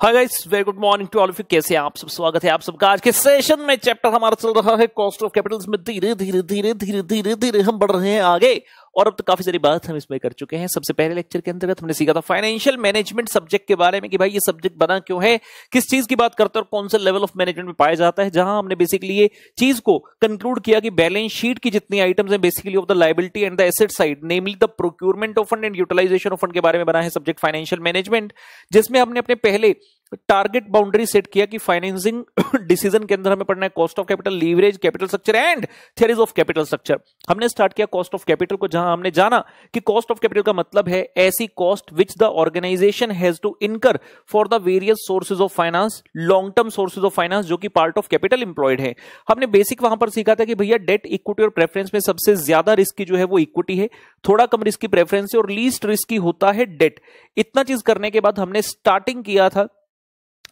Hi guys, very good morning to all of you. कैसे हैं आप सब? स्वागत है आप सबका आज के सेशन में। चैप्टर हमारा चल रहा है कॉस्ट ऑफ कैपिटल्स में धीरे धीरे धीरे धीरे धीरे धीरे हम बढ़ रहे हैं आगे, और अब तो काफी सारी बात हम इसमें कर चुके हैं। सबसे पहले लेक्चर के अंतर्गत हमने सीखा था फाइनेंशियल मैनेजमेंट सब्जेक्ट के बारे में कि भाई ये सब्जेक्ट बना क्यों है, किस चीज की बात करता है और कौन से लेवल ऑफ मैनेजमेंट में पाया जाता है। जहां हमने बेसिकली ये चीज को कंक्लूड किया कि बैलेंस शीट की जितनी आइटम्स हैं basically of the liability and the asset side, namely the procurement of fund and utilization of fund के बारे में बना है सब्जेक्ट फाइनेंशियल मैनेजमेंट, जिसमें हमने अपने पहले टारगेट बाउंड्री सेट किया कि फाइनेंसिंग डिसीजन के अंदर हमें पढ़ना है cost of capital, leverage, capital structure and theories of capital structure. हमने स्टार्ट किया कॉस्ट ऑफ कैपिटल को, जहां हमने जाना कि कॉस्ट ऑफ कैपिटल का मतलब है ऐसी cost which the organization has to incur for the various sources of finance, long term sources of finance जो कि पार्ट ऑफ कैपिटल इंप्लॉयड है। हमने बेसिक वहां पर सीखा था कि भैया डेट, इक्विटी और प्रेफरेंस में सबसे ज्यादा रिस्की जो है वो इक्विटी है, थोड़ा कम रिस्की प्रेफरेंस है और लीस्ट रिस्की होता है डेट। इतना चीज करने के बाद हमने स्टार्टिंग किया था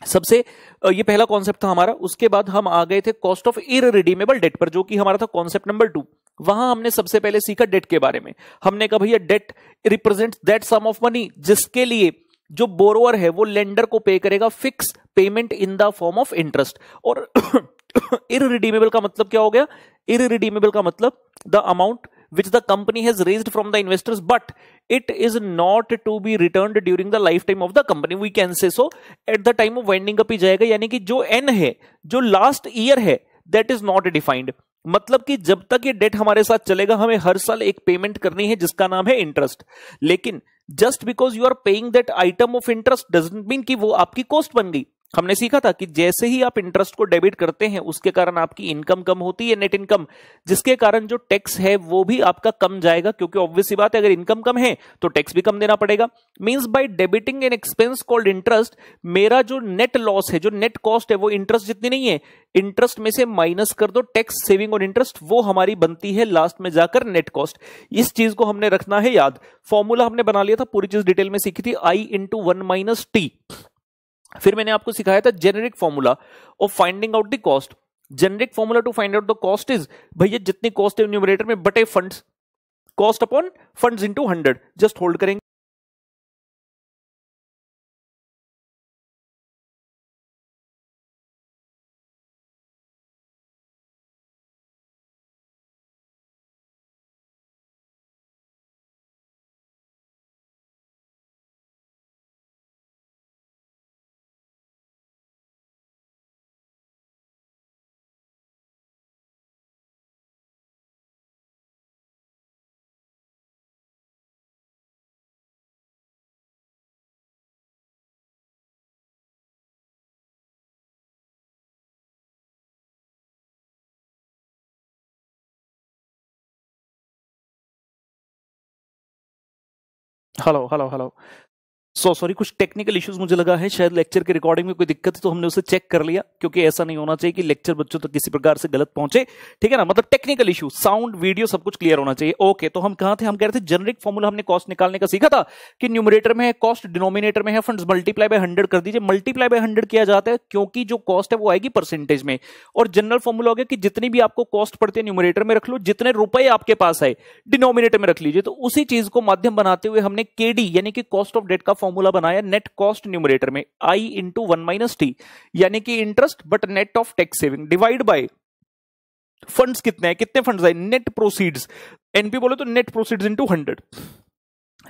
सबसे, ये पहला कॉन्सेप्ट था हमारा। उसके बाद हम आ गए थे कॉस्ट ऑफ इररिडीमेबल डेट पर, जो कि हमारा था कॉन्सेप्ट नंबर 2। वहां हमने सबसे पहले सीखा डेट के बारे में। हमने कहा भैया debt represents that sum of money जिसके लिए जो बोरोअर है वो लेंडर को पे करेगा fix payment in the form of interest. और इररिडीमेबल का मतलब क्या हो गया? इररिडीमेबल का मतलब the amount which the company has raised from the investors but it is not to be returned during the lifetime of the company, we can say so at the time of winding up ही जाएगा। यानी कि जो n है, जो last year है, that is not defined। मतलब कि जब तक ये डेट हमारे साथ चलेगा हमें हर साल एक पेमेंट करनी है जिसका नाम है इंटरेस्ट। लेकिन just because you are paying that item of interest doesn't mean कि वो आपकी कॉस्ट बन गई। हमने सीखा था कि जैसे ही आप इंटरेस्ट को डेबिट करते हैं उसके कारण आपकी इनकम कम होती है, नेट इनकम, जिसके कारण जो टैक्स है वो भी आपका कम जाएगा, क्योंकि ऑब्वियस सी बात है अगर इनकम कम है तो टैक्स भी कम देना पड़ेगा। Means by debiting an expense called interest, मेरा जो नेट लॉस है, जो नेट कॉस्ट है, वो इंटरेस्ट जितनी नहीं है, इंटरेस्ट में से माइनस कर दो टैक्स, सेविंग और इंटरेस्ट, वो हमारी बनती है लास्ट में जाकर नेट कॉस्ट। इस चीज को हमने रखना है याद। फॉर्मूला हमने बना लिया था, पूरी चीज डिटेल में सीखी थी, I into 1 - T। फिर मैंने आपको सिखाया था generic formula of finding out the cost. Generic formula to find out the cost is भैया जितनी कॉस्ट है न्यूमरेटर में बटे funds, cost upon funds into 100। Just hold करेंगे। हेलो हेलो हेलो, सॉरी, कुछ टेक्निकल इश्यूज मुझे लगा है, शायद लेक्चर के रिकॉर्डिंग में कोई दिक्कत है तो हमने उसे चेक कर लिया, क्योंकि ऐसा नहीं होना चाहिए कि लेक्चर बच्चों तक किसी प्रकार से गलत पहुंचे, ठीक है ना। मतलब टेक्निकल इशू, साउंड, वीडियो सब कुछ क्लियर होना चाहिए। ओके, तो हम कहां थे? हम कह रहे थे जेनेरिक फॉर्मूला हमने कॉस्ट निकालने का सीखा था कि न्यूमरेटर में है कॉस्ट, डिनोमिनेटर में है फंड्स, मल्टीप्लाई बाय 100 कर दीजिए। मल्टीप्लाई बाय 100 किया जाता है क्योंकि जो कॉस्ट है वो आएगी परसेंटेज में। और जनरल फॉर्मूला हो गया कि जितनी भी आपको कॉस्ट पड़ती है न्यूमरेटर में रख लो, जितने रुपए आपके पास आए डिनोमिनेटर में रख लीजिए। तो उसी चीज को माध्यम बनाते हुए हमने केडी यानी कि कॉस्ट ऑफ डेट का फॉर्मूला बनाया, नेट कॉस्ट न्यूमरेटर में I into 1 - T, यानी कि interest but net of tax saving divide by funds कितने हैं, कितने फंड्स आए, नेट प्रोसीड्स, एनपी बोले तो नेट प्रोसीड्स इनटू 100।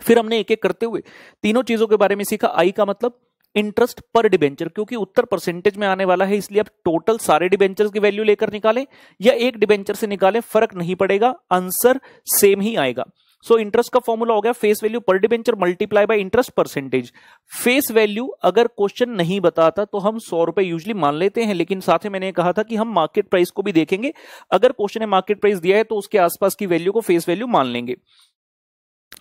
फिर हमने एक एक करते हुए तीनों चीजों के बारे में सीखा। I का मतलब इंटरेस्ट पर डिबेंचर, क्योंकि उत्तर परसेंटेज में आने वाला है इसलिए आप टोटल सारे डिबेंचर्स की वैल्यू लेकर निकालें या एक डिबेंचर से निकालें, फर्क नहीं पड़ेगा, आंसर सेम ही आएगा। सो इंटरेस्ट का फॉर्मूला हो गया फेस वैल्यू पर debenture multiply by interest percentage. Face value अगर क्वेश्चन नहीं बताता तो हम 100 रुपए यूजली मान लेते हैं, लेकिन साथ में मैंने कहा था कि हम मार्केट प्राइस को भी देखेंगे। अगर क्वेश्चन ने मार्केट प्राइस दिया है तो उसके आसपास की वैल्यू को फेस वैल्यू मान लेंगे।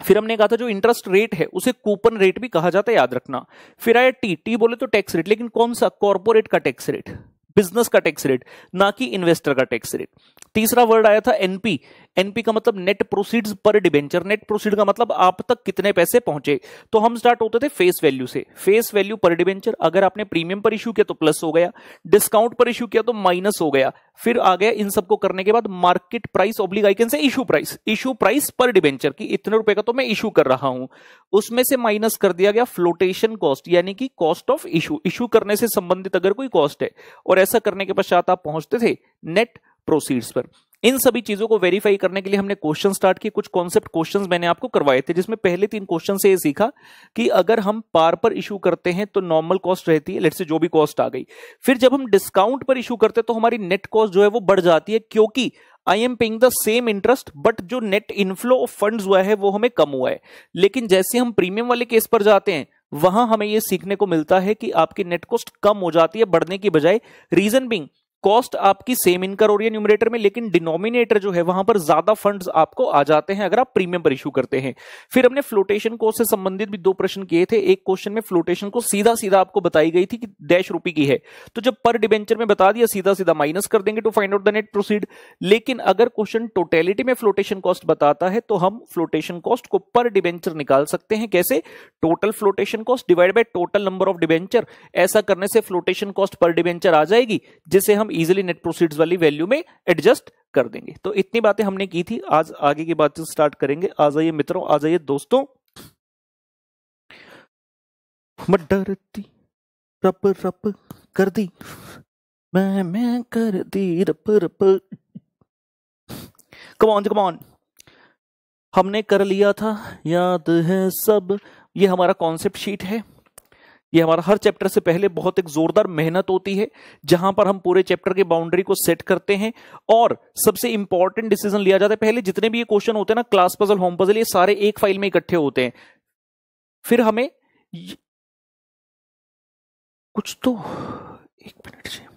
फिर हमने कहा था जो इंटरेस्ट रेट है उसे कूपन रेट भी कहा जाता है, याद रखना। फिर आया टी बोले तो टैक्स रेट, लेकिन कौन सा? कॉर्पोरेट का टैक्स रेट, बिजनेस का टैक्स रेट, ना कि इन्वेस्टर का टैक्स रेट। तीसरा वर्ड आया था एनपी। एनपी का मतलब नेट प्रोसीड्स पर डिबेंचर, नेट प्रोसीड का मतलब आप तक कितने पैसे पहुंचे। तो हम स्टार्ट होते थे फेस वैल्यू से, फेस वैल्यू पर डिबेंचर, अगर आपने प्रीमियम पर इश्यू किया तो प्लस हो गया, डिस्काउंट पर इश्यू किया तो माइनस हो गया, फिर आ गया इन सबको करने के बाद मार्केट प्राइस ऑब्लिक आइकन से इशू प्राइस, इशू प्राइस पर डिबेंचर की इतने रुपए का तो मैं इशू कर रहा हूं, उसमें से माइनस कर दिया गया फ्लोटेशन कॉस्ट यानी कि कॉस्ट ऑफ इशू, इशू करने से संबंधित अगर कोई कॉस्ट है, और ऐसा करने के पश्चात आप पहुंचते थे नेट प्रोसीड्स पर। इन सभी चीजों को वेरीफाई करने के लिए हमने क्वेश्चन स्टार्ट किए, कुछ कॉन्सेप्ट क्वेश्चंस मैंने आपको करवाए थे, जिसमें पहले 3 क्वेश्चन से ये सीखा कि अगर हम पार पर इशू करते हैं तो नॉर्मल कॉस्ट रहती है, लेट्स से जो भी कॉस्ट आ गई, फिर जब हम डिस्काउंट पर इशू करते हैं तो हमारी नेट कॉस्ट जो है वो बढ़ जाती है, क्योंकि I am paying the same interest but जो नेट इनफ्लो ऑफ फंड्स हुआ है वो हमें कम हुआ है। लेकिन जैसे हम प्रीमियम वाले केस पर जाते हैं वहां हमें यह सीखने को मिलता है कि आपकी नेट कॉस्ट कम हो जाती है बढ़ने की बजाय, रीजन बीइंग कॉस्ट आपकी सेम इनकर हो रही है न्यूमरेटर में, लेकिन डिनोमिनेटर जो है वहां पर ज्यादा फंड्स आपको आ जाते हैं अगर आप प्रीमियम पर इशू करते हैं। फिर हमने फ्लोटेशन कॉस्ट से संबंधित भी 2 प्रश्न किए थे। एक क्वेश्चन में फ्लोटेशन को सीधा सीधा आपको बताई गई थी कि ₹1 की है, तो जब पर डिबेंचर में बता दिया सीधा सीधा माइनस कर देंगे to find out the net proceed. लेकिन अगर क्वेश्चन टोटलिटी में फ्लोटेशन कॉस्ट बताता है तो हम फ्लोटेशन कॉस्ट को पर डिबेंचर निकाल सकते हैं। कैसे? Total flotation cost divide by total number of debenture. ऐसा करने से फ्लोटेशन कॉस्ट पर डिबेंचर आ जाएगी, जिसे हम इजीली नेट प्रोसीड्स वाली वैल्यू में एडजस्ट कर देंगे। तो इतनी बातें हमने की थी, आज आगे की बातें स्टार्ट करेंगे। आ जाइए मित्रों, आ जाइए दोस्तों। मैं डरती रप रप कर दी, मैं कर दी रप रप। कम ऑन हमने कर लिया था, याद है सब। ये हमारा कॉन्सेप्ट शीट है। ये हमारा हर चैप्टर से पहले बहुत एक जोरदार मेहनत होती है, जहां पर हम पूरे चैप्टर के बाउंड्री को सेट करते हैं और सबसे इंपॉर्टेंट डिसीजन लिया जाता है। पहले जितने भी ये क्वेश्चन होते हैं ना, क्लास पजल, होम पजल, ये सारे एक फाइल में इकट्ठे होते हैं। फिर हमें कुछ तो, एक मिनट से,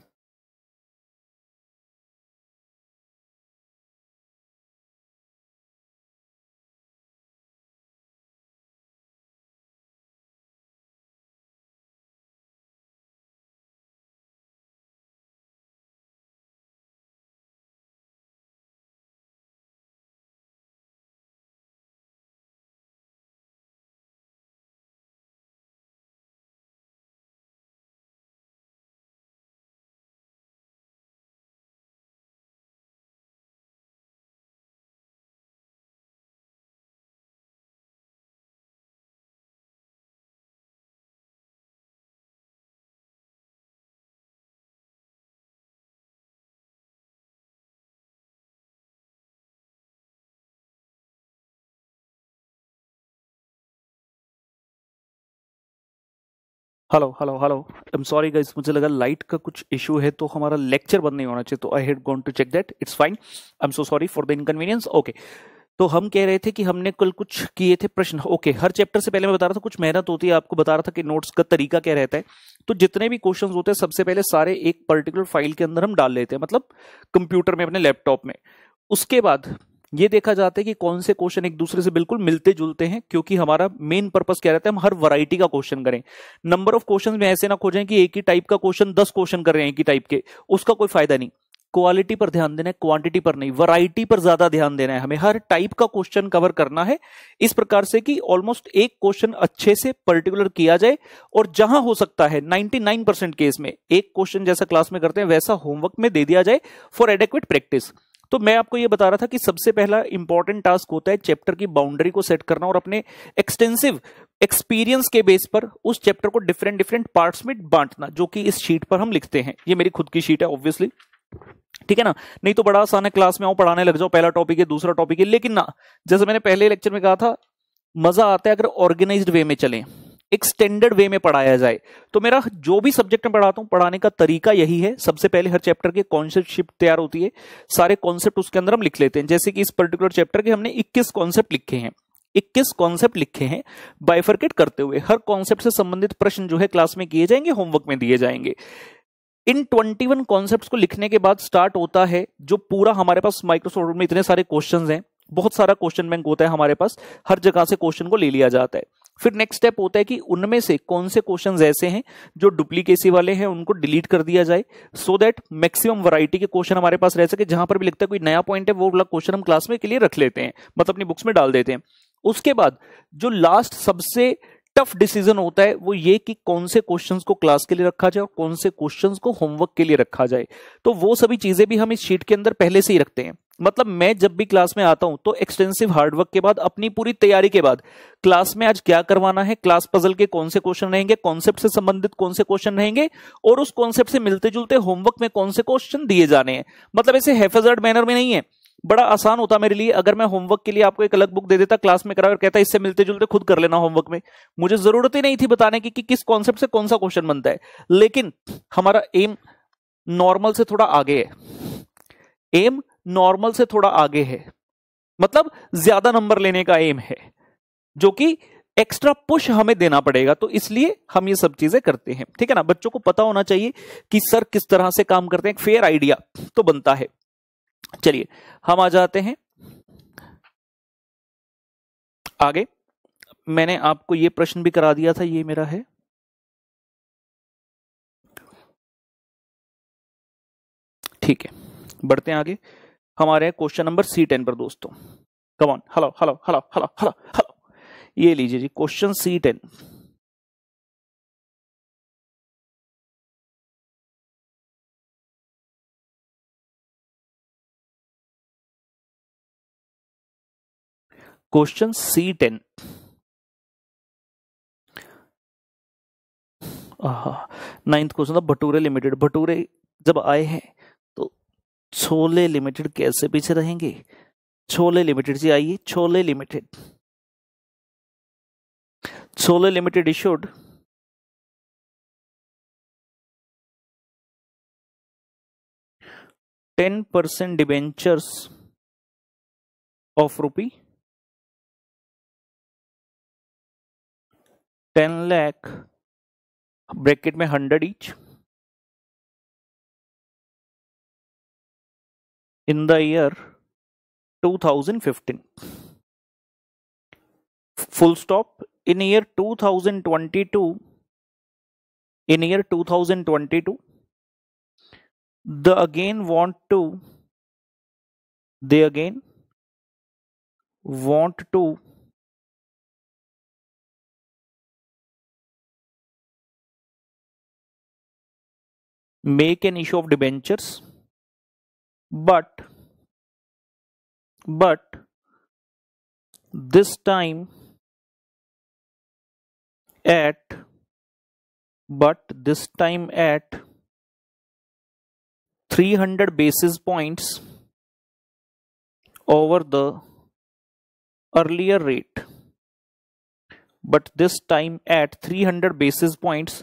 hello I am sorry guys, मुझे लगा लाइट का कुछ इशू है तो हमारा लेक्चर बंद नहीं होना चाहिए, तो I had gone to check that. It's fine, I am so sorry for the inconvenience. Okay, तो हम कह रहे थे कि हमने कल कुछ किए थे प्रश्न। ओके, हर चैप्टर से पहले मैं बता रहा था कुछ मेहनत होती है, आपको बता रहा था कि नोट्स का तरीका क्या रहता है। तो जितने भी क्वेश्चंस होते हैं सबसे पहले सारे एक पर्टिकुलर फाइल के अंदर हम डाल लेते हैं, मतलब कंप्यूटर में, अपने लैपटॉप में। उसके बाद ये देखा जाता है कि कौन से क्वेश्चन एक दूसरे से बिल्कुल मिलते जुलते हैं, क्योंकि हमारा मेन पर्पस क्या रहता है, हम हर वैरायटी का क्वेश्चन करें। नंबर ऑफ क्वेश्चन में ऐसे ना खोजें कि एक ही टाइप का क्वेश्चन 10 क्वेश्चन कर रहे हैं एक ही टाइप के, उसका कोई फायदा नहीं। क्वालिटी पर ध्यान देना है, क्वांटिटी पर नहीं, वैरायटी पर ज्यादा ध्यान देना है। हमें हर टाइप का क्वेश्चन कवर करना है, इस प्रकार से कि ऑलमोस्ट एक क्वेश्चन अच्छे से पर्टिकुलर किया जाए, और जहां हो सकता है 99% केस में एक क्वेश्चन जैसा क्लास में करते हैं वैसा होमवर्क में दे दिया जाए फॉर एडेक्वेट प्रैक्टिस। तो मैं आपको यह बता रहा था कि सबसे पहला इंपॉर्टेंट टास्क होता है चैप्टर की बाउंड्री को सेट करना और अपने एक्सटेंसिव एक्सपीरियंस के बेस पर उस चैप्टर को डिफरेंट डिफरेंट पार्ट्स में बांटना, जो कि इस शीट पर हम लिखते हैं। ये मेरी खुद की शीट है ऑब्वियसली, ठीक है ना। नहीं तो बड़ा आसान है, क्लास में आओ, पढ़ाने लग जाओ, पहला टॉपिक है, दूसरा टॉपिक है। लेकिन ना, जैसे मैंने पहले लेक्चर में कहा था, मजा आता है अगर ऑर्गेनाइज्ड वे में चलें, एक स्टैंडर्ड वे में पढ़ाया जाए। तो मेरा जो भी सब्जेक्ट में पढ़ाता हूं, पढ़ाने का तरीका यही है। सबसे पहले हर चैप्टर के कॉन्सेप्ट शीट तैयार होती है, सारे कॉन्सेप्ट उसके अंदर हम लिख लेते हैं। जैसे कि इस पर्टिकुलर चैप्टर के हमने 21 कॉन्सेप्ट लिखे हैं, 21 कॉन्सेप्ट लिखे हैं बाइफरकेट करते हुए। हर कॉन्सेप्ट से संबंधित प्रश्न जो है क्लास में किए जाएंगे, होमवर्क में दिए जाएंगे। इन 21 कॉन्सेप्ट्स को लिखने के बाद स्टार्ट होता है जो पूरा हमारे पास माइक्रोसॉफ्ट में इतने सारे क्वेश्चंस हैं, बहुत सारा क्वेश्चन बैंक होता है हमारे पास, हर जगह से क्वेश्चन को ले लिया जाता है। फिर नेक्स्ट स्टेप होता है कि उनमें से कौन से क्वेश्चंस ऐसे हैं जो डुप्लीकेसी वाले हैं, उनको डिलीट कर दिया जाए, सो दैट मैक्सिमम वैरायटी के क्वेश्चन हमारे पास रह सके। जहां पर भी लगता है कोई नया पॉइंट है वो वाला क्वेश्चन हम क्लास में के लिए रख लेते हैं, मतलब अपनी बुक्स में डाल देते हैं। उसके बाद जो लास्ट सबसे टफ डिसीजन होता है वो ये कि कौन से क्वेश्चंस को क्लास के लिए रखा जाए और कौन से क्वेश्चंस को होमवर्क के लिए रखा जाए। तो वो सभी चीजें भी हम इस शीट के अंदर पहले से ही रखते हैं। मतलब मैं जब भी क्लास में आता हूं तो एक्सटेंसिव हार्डवर्क के बाद, अपनी पूरी तैयारी के बाद, क्लास में आज क्या करवाना है, क्लास पजल के कौन से क्वेश्चन रहेंगे, कॉन्सेप्ट से संबंधित कौन से क्वेश्चन रहेंगे और उस कॉन्सेप्ट से मिलते जुलते होमवर्क में कौन से क्वेश्चन दिए जाने हैं। मतलब ऐसे हैफेजर्ड मैनर में नहीं है। बड़ा आसान होता मेरे लिए अगर मैं होमवर्क के लिए आपको एक अलग बुक दे देता, क्लास में करा और कहता इससे मिलते जुलते खुद कर लेना होमवर्क में। मुझे जरूरत ही नहीं थी बताने की कि किस कॉन्सेप्ट से कौन सा क्वेश्चन बनता है। लेकिन हमारा एम नॉर्मल से थोड़ा आगे है, एम नॉर्मल से थोड़ा आगे है, मतलब ज्यादा नंबर लेने का एम है, जो कि एक्स्ट्रा पुश हमें देना पड़ेगा। तो इसलिए हम ये सब चीजें करते हैं, ठीक है ना। बच्चों को पता होना चाहिए कि सर किस तरह से काम करते हैं, फेयर आइडिया तो बनता है। चलिए हम आ जाते हैं आगे। मैंने आपको ये प्रश्न भी करा दिया था, ये मेरा है। ठीक है, बढ़ते हैं आगे। हमारे क्वेश्चन नंबर C10 पर दोस्तों। Come on, hello hello hello hello hello hello, ये लीजिए जी question C10। Question C10। Ninth question था भटूरे लिमिटेड। भटूरे जब आए हैं तो छोले लिमिटेड कैसे पीछे रहेंगे। छोले लिमिटेड जी आइए, chole limited. Chole limited issued 10% debentures of rupee 10 lakh bracket में 100 each in the year 2015, full stop. In year 2022, they again want to make an issue of debentures, but this time at 300 basis points over the earlier rate, but this time at 300 basis points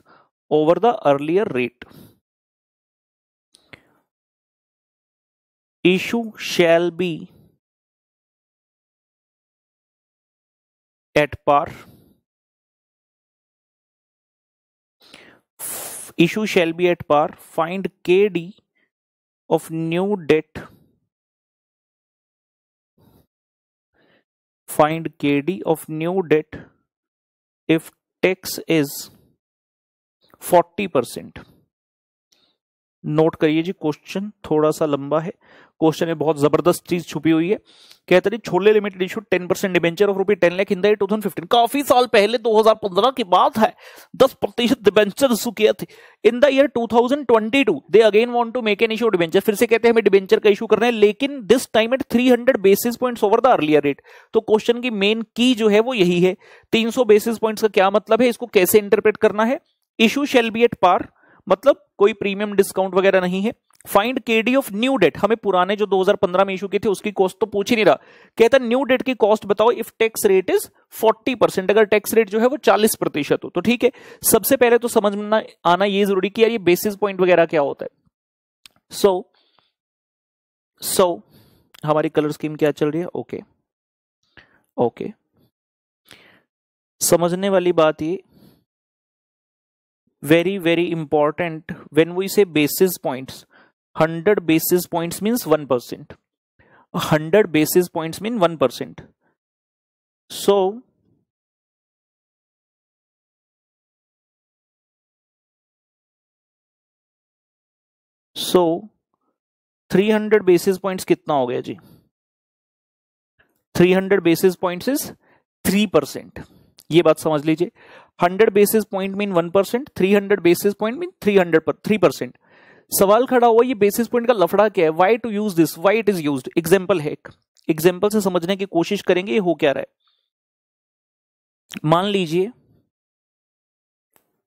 over the earlier rate. Issue shall be at par. Issue shall be at par. Find KD of new debt. Find KD of new debt if tax is 40%. Note करिए जी, question थोड़ा सा लंबा है, question में बहुत जबरदस्त चीज छुपी हुई है। कहते हैं chole limited issue 10% debenture of rupee 10 lakh in the year 2015। काफी साल पहले 2015 की बात है, 10% डिबेंचर इशू किए थे। In the year 2022 they again want to make an issue debenture. फिर से कहते हैं हमें डिबेंचर का इशू करना है, लेकिन this time at 300 basis points over the earlier rate. तो क्वेश्चन की मेन की जो है वो यही है। 300 बेसिस पॉइंट्स का क्या मतलब है, इसको कैसे इंटरप्रेट करना है। Issue shall be at par, मतलब कोई प्रीमियम डिस्काउंट वगैरह नहीं है। Find KD of new debt, हमें पुराने जो 2015 में इशू किए थे उसकी कॉस्ट तो पूछ ही नहीं रहा। कहता है न्यू डेट की कॉस्ट बताओ इफ टैक्स रेट इज 40%, अगर टैक्स रेट जो है वो 40% हो। तो ठीक है, सबसे पहले तो समझ में आना ये जरूरी कि यार ये बेसिस पॉइंट वगैरह क्या होता है। सो हमारी कलर स्कीम क्या चल रही है। ओके, समझने वाली बात ये very important, when we say basis points, 100 basis points means 1%. 100 basis points mean 1%. So so 300 basis points कितना हो गया जी? 300 बेसिस पॉइंट्स इज 3%। ये बात समझ लीजिए। 100 basis point mean 1%, 300 basis point mean 3%। सवाल खड़ा हुआ ये बेसिस पॉइंट का लफड़ा क्या है, why to use this, why it is used. Example है, एक एग्जांपल से समझने की कोशिश करेंगे ये हो क्या रहा है। मान लीजिए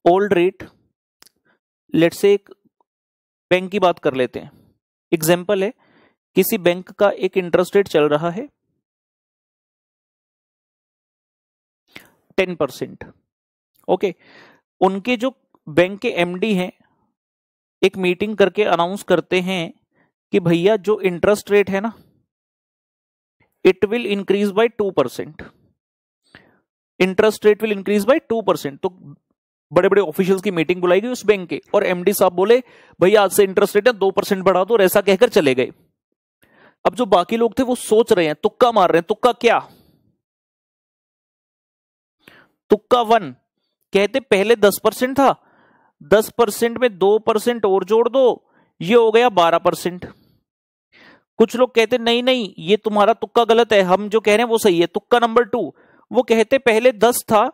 ओल्ड रेट, लेट्स से एक बैंक की बात कर लेते हैं। एग्जांपल है किसी बैंक का एक इंटरेस्ट रेट चल रहा है 10%। ओके, उनके जो बैंक के एमडी हैं एक मीटिंग करके अनाउंस करते हैं कि भैया जो इंटरेस्ट रेट है ना it will increase by 2%। Interest rate will increase by 2%। तो बड़े बड़े ऑफिशियल्स की मीटिंग बुलाई गई उस बैंक के, और एमडी साहब बोले भैया आज से इंटरेस्ट रेट है 2% बढ़ा दो, और ऐसा कहकर चले गए। अब जो बाकी लोग थे वो सोच रहे हैं, तुक्का मार रहे हैं। तुक्का क्या? तुक्का 1। कहते पहले 10% था, 10% में 2% और जोड़ दो, ये हो गया 12%। कुछ लोग कहते नहीं नहीं ये तुम्हारा तुक्का गलत है, हम जो कह रहे हैं वो सही है। तुक्का नंबर 2, वो कहते पहले 10 था,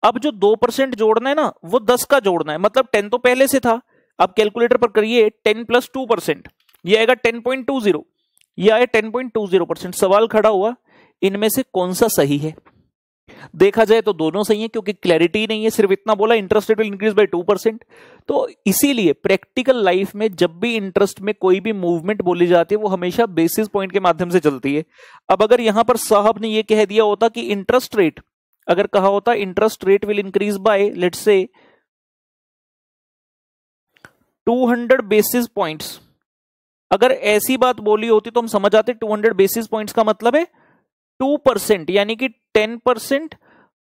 अब जो 2% जोड़ना है ना वो 10 का जोड़ना है, मतलब 10 तो पहले से था। अब कैलकुलेटर पर करिए 10 प्लस 2%, ये आएगा 10.20, ये आया 10.20%। सवाल खड़ा हुआ इनमें से कौन सा सही है? देखा जाए तो दोनों सही है, क्योंकि क्लैरिटी नहीं है, सिर्फ इतना बोला interest rate will increase by 2%। तो इसीलिए प्रैक्टिकल लाइफ में जब भी इंटरेस्ट में कोई भी मूवमेंट बोली जाती है वो हमेशा बेसिस पॉइंट के माध्यम से चलती है। अब अगर यहां पर साहब ने ये कह दिया होता कि इंटरेस्ट रेट, अगर कहा होता interest rate will increase by let's say 200 basis points, अगर ऐसी बात बोली होती तो हम समझ आते 200 बेसिस पॉइंट्स का मतलब है 2%, यानी कि 10%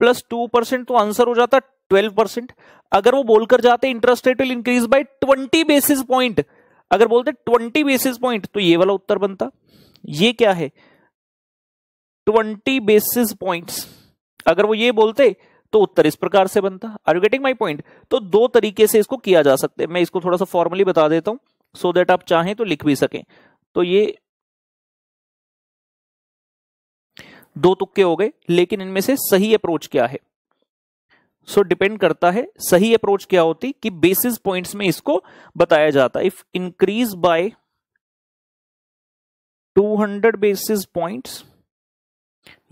प्लस 2%, तो आंसर हो जाता 12%। अगर वो बोलकर जाते interest rate will increase by 20 basis point, अगर बोलते 20 बेसिस पॉइंट, तो ये वाला उत्तर बनता। ये क्या है? 20 बेसिस पॉइंट्स। अगर वो ये बोलते तो उत्तर इस प्रकार से बनता। Are you getting my point? तो दो तरीके से इसको किया जा सकता है। मैं इसको थोड़ा सा फॉर्मली बता देता हूं सो दैट आप चाहें तो लिख भी सकें। तो ये दो तुक्के हो गए, लेकिन इनमें से सही अप्रोच क्या है? सो डिपेंड करता है सही अप्रोच क्या होती कि बेसिस पॉइंट्स में इसको बताया जाता है। If increase by 200 basis points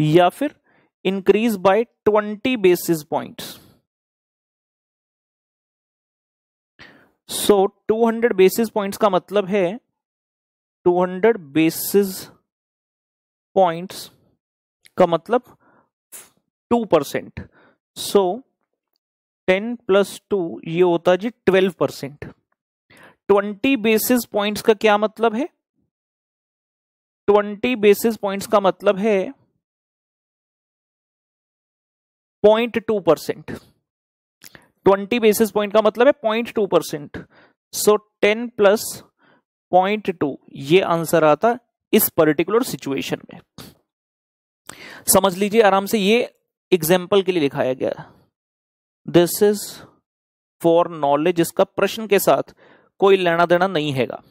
या फिर increase by 20 basis points. So 200 basis points का मतलब है 200 बेसिस पॉइंट्स का मतलब 2%। सो 10 प्लस 2 ये होता जी 12%। 20 बेसिस पॉइंट्स का क्या मतलब है? 20 बेसिस पॉइंट्स का मतलब है 0.2%। 20 बेसिस पॉइंट का मतलब है 0.2%। सो 10 प्लस 0.2 ये आंसर आता इस पर्टिकुलर सिचुएशन में। समझ लीजिए आराम से, ये एग्जाम्पल के लिए लिखाया गया। दिस इज फॉर नॉलेज, इसका प्रश्न के साथ कोई लेना देना नहीं हैगा,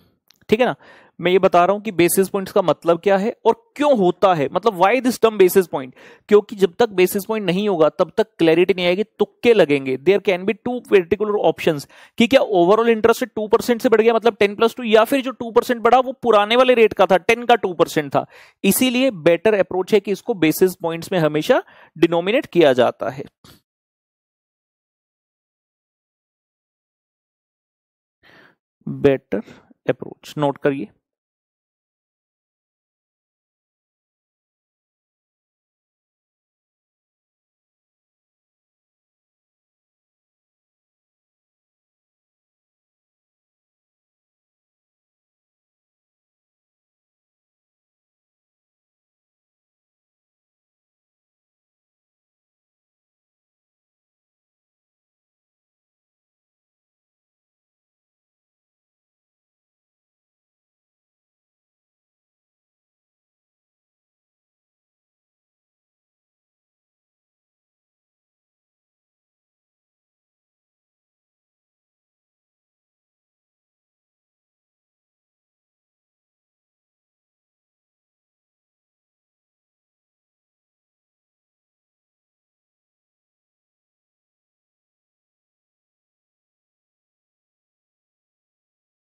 ठीक है ना। मैं ये बता रहा हूं कि बेसिस पॉइंट्स का मतलब क्या है और क्यों होता है, मतलब why this term basis point. क्योंकि जब तक बेसिस पॉइंट नहीं होगा तब तक क्लैरिटी नहीं आएगी, तुक्के लगेंगे। There can be two particular options कि क्या ओवरऑल इंटरेस्ट रेट 2% से बढ़ गया मतलब 10 प्लस 2, या फिर जो 2% बढ़ा वो पुराने वाले रेट का था, 10 का 2% था। इसीलिए बेटर अप्रोच है कि इसको बेसिस पॉइंट्स में हमेशा डिनोमिनेट किया जाता है। बेटर अप्रोच नोट करिए।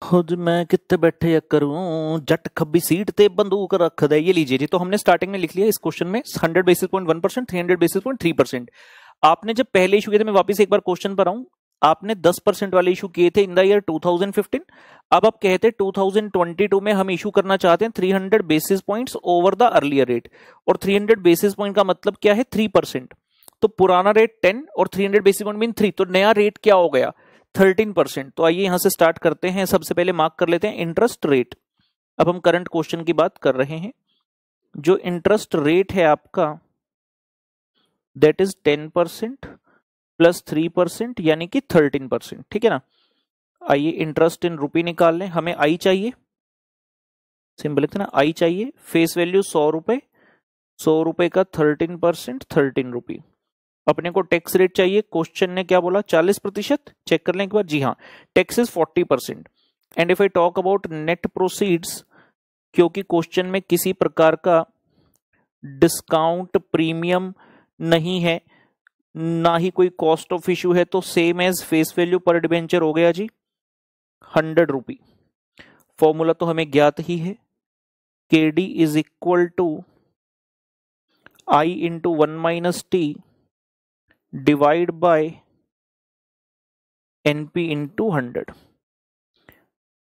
खुद मैं कितने बैठे या करूं जट खब्बी सीट ते बंदूक रख दे। ये लीजिए जी, तो हमने स्टार्टिंग में लिख लिया इस क्वेश्चन में 100 बेसिस पॉइंट 1%, 300 बेसिस पॉइंट 3%। आपने जब पहले इशू किए थे, मैं वापस एक बार क्वेश्चन पर आऊं, आपने 10% वाले इशू किए थे इन द ईयर 2015। अब आप कहते हैं 2022 में हम इशू करना चाहते हैं 300 basis points over the earlier rate, और 300 बेसिस पॉइंट का मतलब क्या है 3%। तो पुराना रेट 10 और 300 बेसिस पॉइंट मीन 3, तो नया रेट क्या हो गया 13%। तो आइए यहां से स्टार्ट करते हैं। सबसे पहले मार्क कर लेते हैं इंटरेस्ट रेट। अब हम करंट क्वेश्चन की बात कर रहे हैं। जो इंटरेस्ट रेट है आपका दैट इज 10% प्लस 3% यानी कि 13%, ठीक है ना। आइए इंटरेस्ट इन रुपी निकाल लें। हमें आई चाहिए, सिंपल लिखते ना, आई चाहिए। फेस वैल्यू 100 रुपए, 100 रुपए का 13%, 13 रुपी। अपने को टैक्स रेट चाहिए। क्वेश्चन ने क्या बोला 40%, चेक कर लें एक बार। जी हाँ, tax is 40%। And if I talk about net proceeds, क्योंकि क्वेश्चन में किसी प्रकार का डिस्काउंट प्रीमियम नहीं है, ना ही कोई कॉस्ट ऑफ इशू है, तो सेम एज फेस वैल्यू पर डिबेंचर हो गया जी 100 रुपी। फॉर्मूला तो हमें ज्ञात ही है, K D is equal to I into 1 minus T divide by NP into 100.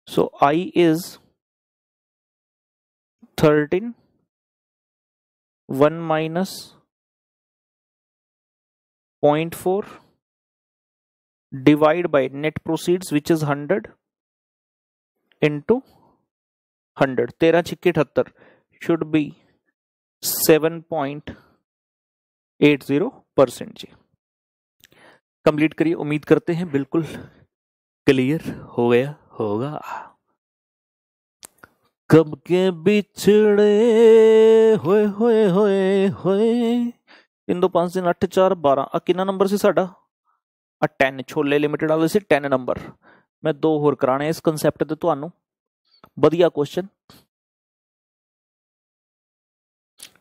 So I is 13, 1 minus 0.4 divide by net proceeds which is 100 into 100. 13 छिक्के 78 should be 7.80% जी। कंप्लीट करिए, उम्मीद करते हैं बिल्कुल क्लियर हो गया होगा। कब के बिछड़े होए होए होए होए इन दो 5 दिन 8 4 12 कितना नंबर से साडा 10 छोले लिमिटेड वाले से 10 नंबर। मैं 2 होर कराने इस कंसेप्ट ते तुहानू। बढ़िया क्वेश्चन।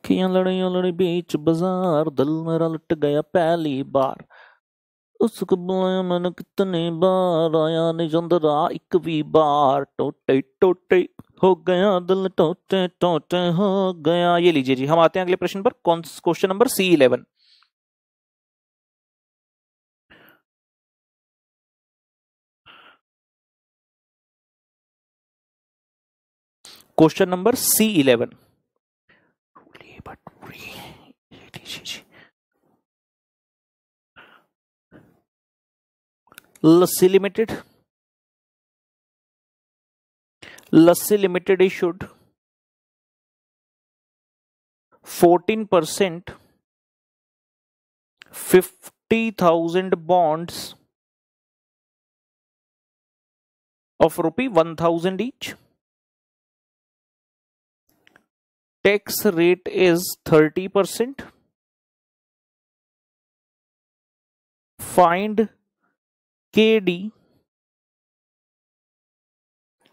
खियां लड़ियां लड़ी बीच बाजार, दिल मेरा लुट गया पहली बार, उसको बुलाया मैंने कितने बार, आया नहीं चंद्रा एक भी बार, टोटे टोटे हो गया दिल, टोटे टोटे हो गया। ये लीजिए जी, हम आते हैं अगले प्रश्न पर। Question number C11। Question number C11। Lassi limited issued 14% 50,000 bonds of ₹1,000 each. Tax rate is 30%. Find KD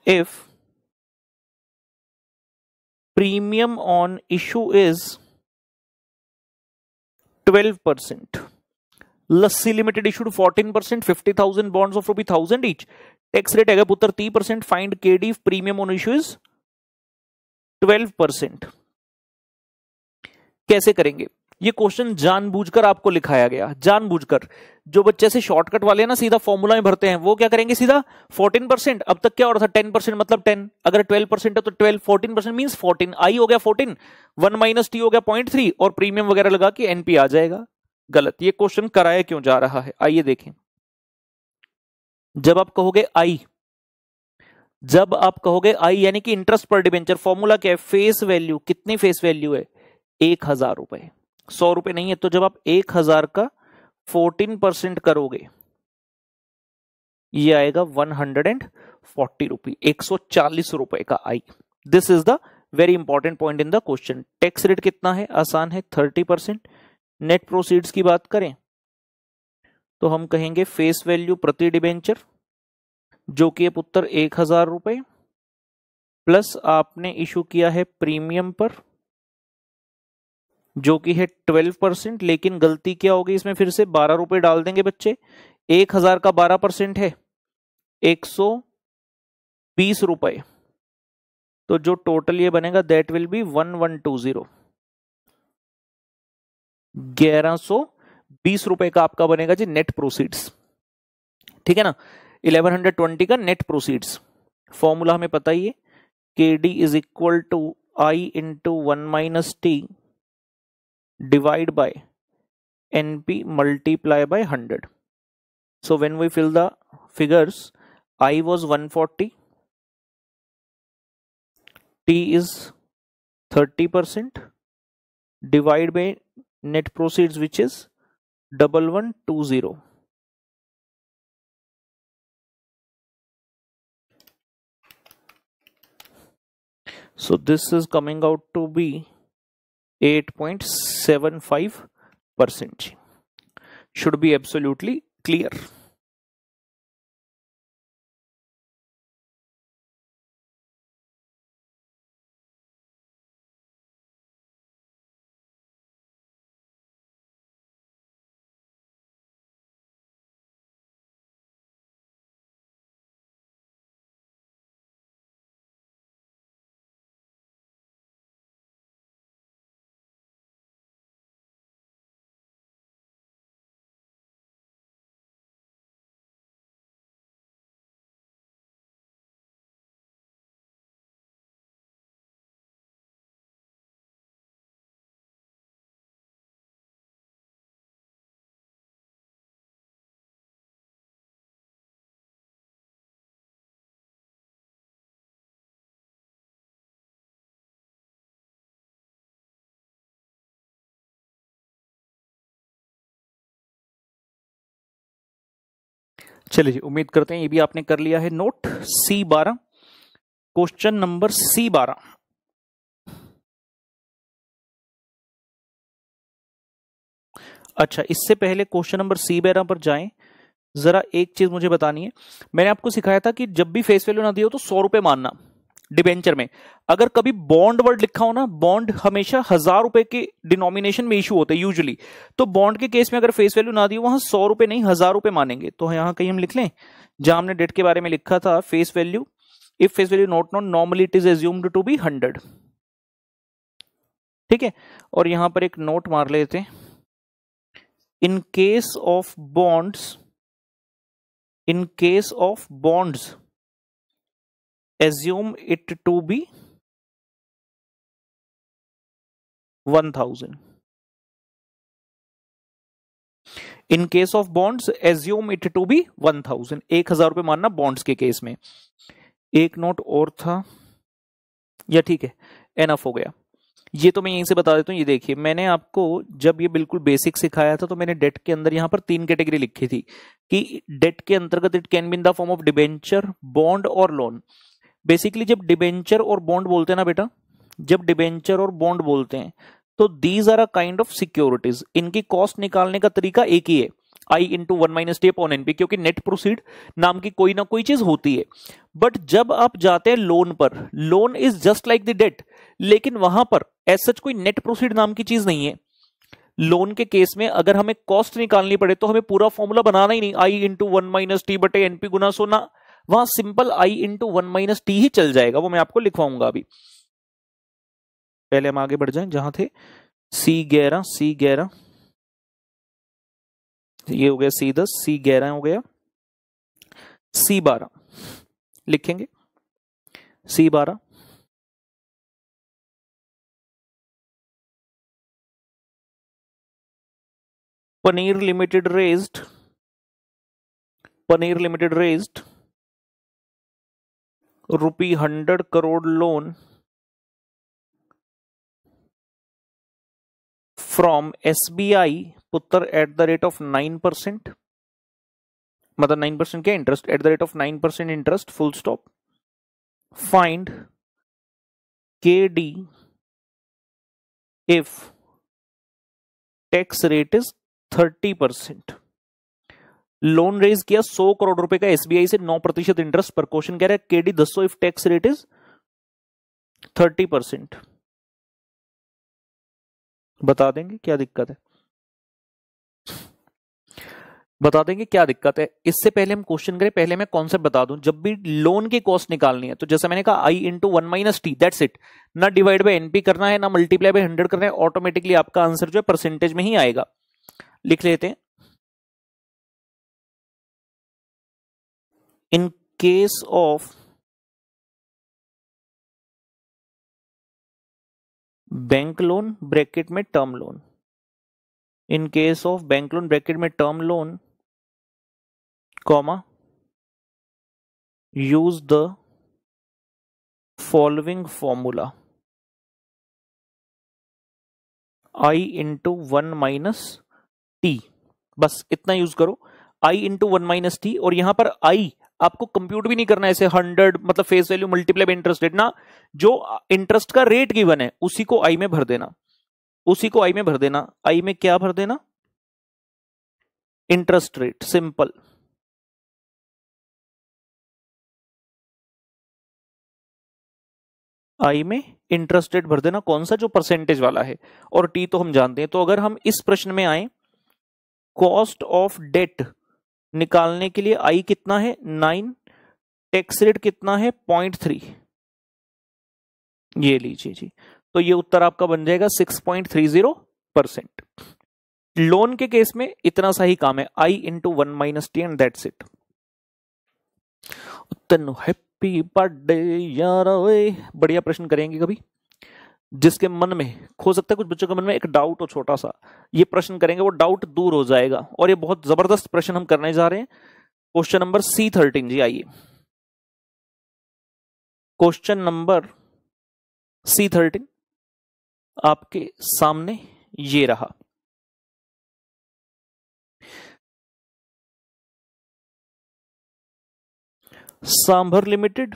if premium on issue is 12%. Lassi limited issued 14%, 50,000 bonds of ₹1,000 each. Tax rate है पुत्र 30%। Find KD premium on issue is 12%। कैसे करेंगे ये question? जानबूझकर आपको लिखाया गया, जानबूझकर। जो बच्चे से शॉर्टकट वाले हैं ना, सीधा फॉर्मूला में भरते हैं, वो क्या करेंगे सीधा 14%। अब तक क्या हो रहा था 10% मतलब 10, अगर 12% है तो 12, 14% मींस 14, आई हो गया 14, 1 माइनस टी हो गया 0.3 और प्रीमियम वगैरह लगा के एनपी आ जाएगा। गलत। ये क्वेश्चन कराया क्यों जा रहा है, आइए देखें। जब आप कहोगे आई, जब आप कहोगे आई यानी कि इंटरेस्ट पर डिबेंचर, फॉर्मूला क्या है? Face value. कितनी फेस वैल्यू है? 1,000 रुपए, 100 रुपए नहीं है। तो जब आप 1,000 का 14% करोगे ये आएगा 140 रुपी, 140 रुपए का I. This is the very important point in the question. Tax rate कितना है? आसान है, 30%। नेट प्रोसीड्स की बात करें तो हम कहेंगे फेस वैल्यू प्रति डिबेंचर जो कि पुत्र 1,000 रुपए, प्लस आपने इशू किया है प्रीमियम पर जो कि है 12%। लेकिन गलती क्या होगी इसमें, फिर से 12 रुपए डाल देंगे बच्चे। 1,000 का 12% है 20 रुपए, तो जो टोटल ये बनेगा दैट विल बी 1120, 1120 रुपए का आपका बनेगा जी नेट प्रोसीड्स। ठीक है ना, 1120 का नेट प्रोसीड्स। फॉर्मूला हमें पता ही है, K D is equal to I into 1 - T divide by NP multiply by 100। So when we fill the figures, I was 140, T is 30%, divide by net proceeds which is 1120. So this is coming out to be 8.75%. Should be absolutely clear. चलिए जी, उम्मीद करते हैं ये भी आपने कर लिया है note. C12, question number C12। अच्छा, इससे पहले क्वेश्चन नंबर C12 पर जाएं, जरा एक चीज मुझे बतानी है। मैंने आपको सिखाया था कि जब भी फेस वैल्यू ना दियो तो 100 रुपए मानना। डिबेंचर में अगर कभी बॉन्ड वर्ड लिखा हो ना, बॉन्ड हमेशा 1000 रुपए के डिनोमिनेशन में इशू होते हैं यूजुअली, तो बॉन्ड के केस में अगर फेस वैल्यू ना दी वहां 100 रुपए नहीं 1000 रुपए मानेंगे। तो यहां कहीं हम लिख लें, जहां हमने डेट के बारे में लिखा था, face value, if face value not known normally it is assumed to be 100। ठीक है, और यहां पर एक नोट मार लेते हैं, in case of bonds, in case of bonds assume it to be 1000. In case of bonds assume it to be 1000, 1000 रुपए मानना बॉन्ड्स के केस में। एक नोट और था, या ठीक है एनफ हो गया, ये तो मैं यहीं से बता देता हूँ। ये देखिए, मैंने आपको जब ये बिल्कुल बेसिक सिखाया था तो मैंने डेट के अंदर यहाँ पर 3 कैटेगरी लिखी थी कि डेट के अंतर्गत it can be in the form of debenture, bond और लोन। बेसिकली जब डिबेंचर और बॉन्ड बोलते हैं ना बेटा, जब डिबेंचर और बॉन्ड बोलते हैं तो these are a kind of securities. इनकी कॉस्ट निकालने का तरीका एक ही है, I into 1 - T upon NP, क्योंकि नेट प्रोसीड नाम की कोई ना कोई चीज होती है। बट जब आप जाते हैं लोन पर, loan is just like the debt, लेकिन वहां पर एज सच कोई नेट प्रोसीड नाम की चीज नहीं है। लोन के केस में अगर हमें कॉस्ट निकालनी पड़े तो हमें पूरा फॉर्मूला बनाना ही नहीं, आई इंटू 1 - टी बटे एनपी गुना सोना, वहां सिंपल आई इंटू 1 - टी ही चल जाएगा। वो मैं आपको लिखवाऊंगा अभी। पहले हम आगे बढ़ जाएं जहां थे, C11, ये हो गया C10, C11 हो गया, C12 लिखेंगे। C12 Paneer limited raised ₹100 crore loan from SBI पुत्र एट द रेट ऑफ 9%, मतलब 9% क्या interest, at the rate of 9% interest, full stop. Find KD if tax rate is 30%। Loan raise किया 100 करोड़ रुपए का SBI से, 9% इंटरेस्ट पर। क्वेश्चन कह रहा है KD दसो इफ टैक्स रेट इज 30%। बता देंगे क्या दिक्कत है। बता देंगे क्या दिक्कत है। इससे पहले हम क्वेश्चन करें, पहले मैं कॉन्सेप्ट बता दूं। जब भी लोन की कॉस्ट निकालनी है तो जैसे मैंने कहा I into 1 minus T, that's it. ना डिवाइड बाय एनपी करना है, ना मल्टीप्लाई बाय 100 करना है, ऑटोमेटिकली आपका आंसर जो है परसेंटेज में ही आएगा। लिख लेते हैं, in case of bank loan bracket में term loan, in case of bank loan bracket में term loan, comma, use the following formula, I into 1 minus T. बस इतना यूज करो, आई इंटू 1 माइनस टी। और यहां पर आई आपको कंप्यूट भी नहीं करना है ऐसे 100 मतलब face value multiply by interest rate ना, जो इंटरेस्ट का रेट गिवन है उसी को आई में भर देना, उसी को आई में भर देना। आई में क्या भर देना? Interest rate, simple. आई में इंटरेस्ट रेट भर देना, कौन सा? जो परसेंटेज वाला है, और टी तो हम जानते हैं। तो अगर हम इस प्रश्न में आए, कॉस्ट ऑफ डेट निकालने के लिए आई कितना है? 9, टैक्स रेट कितना है? 0.3। ये लीजिए जी, तो ये उत्तर आपका बन जाएगा 6.30%। लोन के केस में इतना सा ही काम है, I into 1 minus T and that's it. उत्तर हैप्पी बर्थडे यार, बढ़िया प्रश्न करेंगे कभी। जिसके मन में हो सकता है, कुछ बच्चों के मन में एक डाउट हो छोटा सा, ये प्रश्न करेंगे वो डाउट दूर हो जाएगा। और ये बहुत जबरदस्त प्रश्न हम करने जा रहे हैं। क्वेश्चन नंबर C13 जी, आइए क्वेश्चन नंबर C13 आपके सामने ये रहा। Sambar limited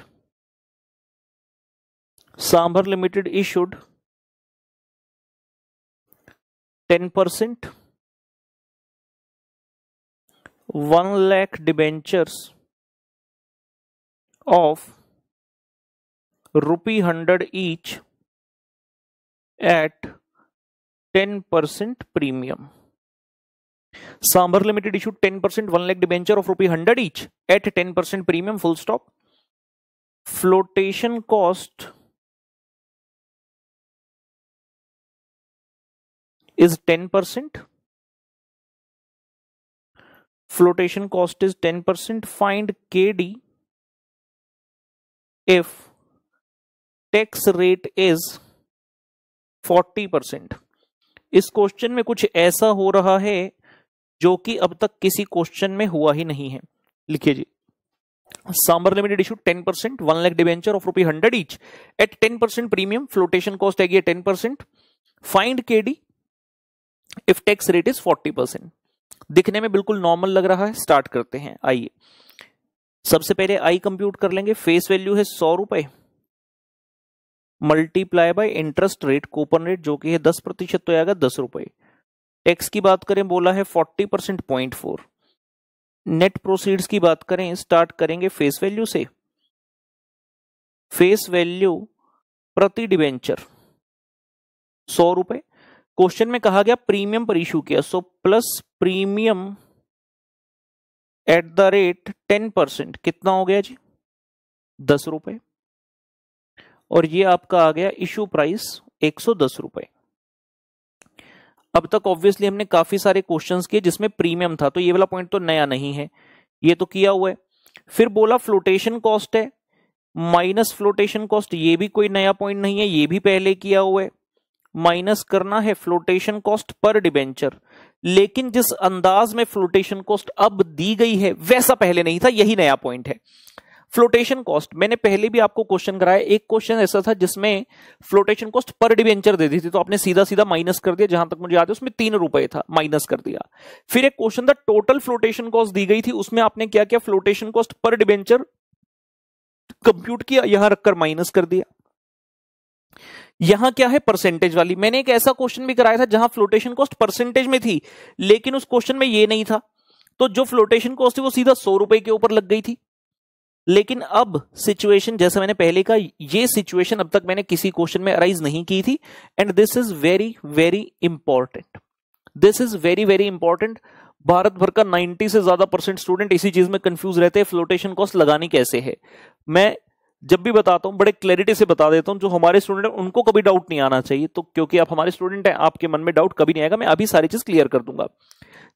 issued 10% 1 lakh debentures of ₹100 each at 10% premium. Sambar limited issued 10% 1 lakh debenture of ₹100 each at 10% premium, full stop. Flotation cost is 10%. Flotation cost is 10%. Find KD if tax rate is 40%. इस question में कुछ ऐसा हो रहा है जो कि अब तक किसी क्वेश्चन में हुआ ही नहीं है। लिखिए जी, Sambhar limited issued 10% 1 lakh debenture of ₹100 each at 10% premium, flotation cost आएगी 10%। Find KD if tax rate is 40%। दिखने में बिल्कुल नॉर्मल लग रहा है, स्टार्ट करते हैं। आइए सबसे पहले आई कंप्यूट कर लेंगे। फेस वैल्यू है ₹100 multiply by interest rate, coupon rate जो कि है 10%, तो आएगा ₹10। टैक्स की बात करें, बोला है 40%, 0.4। नेट प्रोसीड्स की बात करें, स्टार्ट करेंगे फेस वैल्यू से। फेस वैल्यू प्रति डिबेंचर ₹100। क्वेश्चन में कहा गया प्रीमियम पर इशू किया, so plus premium eight the rate 10%, कितना हो गया जी? ₹10। और ये आपका आ गया इशू प्राइस ₹110। अब तक ऑब्वियसली हमने काफी सारे क्वेश्चंस किए जिसमें प्रीमियम था, तो ये वाला पॉइंट तो नया नहीं है, ये तो किया हुआ है। फिर बोला फ्लोटेशन कॉस्ट है माइनस फ्लोटेशन कॉस्ट, ये भी कोई नया पॉइंट नहीं है, ये भी पहले किया हुआ है। माइनस करना है फ्लोटेशन कॉस्ट पर डिबेंचर, लेकिन जिस अंदाज में फ्लोटेशन कॉस्ट अब दी गई है वैसा पहले नहीं था, यही नया पॉइंट है। फ्लोटेशन कॉस्ट मैंने पहले भी आपको क्वेश्चन कराया, एक क्वेश्चन ऐसा था जिसमें फ्लोटेशन कॉस्ट पर डिबेंचर दे दी थी, तो आपने सीधा सीधा माइनस कर दिया, जहां तक मुझे याद है उसमें ₹3 था, माइनस कर दिया। फिर एक क्वेश्चन था टोटल फ्लोटेशन कॉस्ट दी गई थी, उसमें आपने क्या किया? Flotation cost per debenture compute किया, यहां रखकर माइनस कर दिया। यहां क्या है? परसेंटेज वाली। मैंने एक ऐसा क्वेश्चन भी कराया था जहां फ्लोटेशन कॉस्ट परसेंटेज में थी, लेकिन उस क्वेश्चन में ये नहीं था, तो जो फ्लोटेशन कॉस्ट थी वो सीधा ₹100 के ऊपर लग गई थी। लेकिन अब सिचुएशन, जैसा मैंने पहले कहा, ये सिचुएशन अब तक मैंने किसी क्वेश्चन में अराइज नहीं की थी, and this is very very important. This is very very important. Bharat भर का 90 से ज्यादा % स्टूडेंट इसी चीज में कंफ्यूज रहते हैं, फ्लोटेशन कॉस्ट लगानी कैसे है। मैं जब भी बताता हूं बड़े क्लैरिटी से बता देता हूं, जो हमारे स्टूडेंट हैं उनको कभी डाउट नहीं आना चाहिए, तो क्योंकि आप हमारे स्टूडेंट हैं आपके मन में डाउट कभी नहीं आएगा, मैं अभी सारी चीज क्लियर कर दूंगा।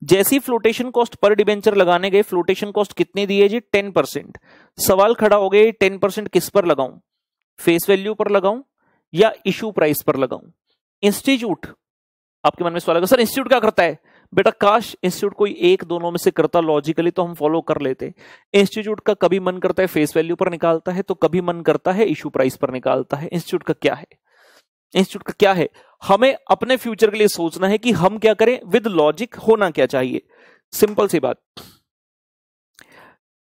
जैसी फ्लोटेशन कॉस्ट पर डिबेंचर लगाने गए, फ्लोटेशन कॉस्ट कितनी दी है जी 10%। सवाल खड़ा हो गया 10% किस पर लगाऊं, फेस वैल्यू पर लगाऊं या इशू प्राइस पर लगाऊं। इंस्टीट्यूट, आपके मन में सवाल आएगा सर इंस्टीट्यूट क्या करता है, बेटा काश इंस्टीट्यूट कोई एक दोनों में से करता लॉजिकली तो हम फॉलो कर लेते। इंस्टीट्यूट का कभी मन करता है फेस वैल्यू पर निकालता है, तो कभी मन करता है इशू प्राइस पर निकालता है। इंस्टीट्यूट का क्या है, इंस्टीट्यूट का क्या है, हमें अपने फ्यूचर के लिए सोचना है कि हम क्या करें, विद लॉजिक होना क्या चाहिए। सिंपल सी बात,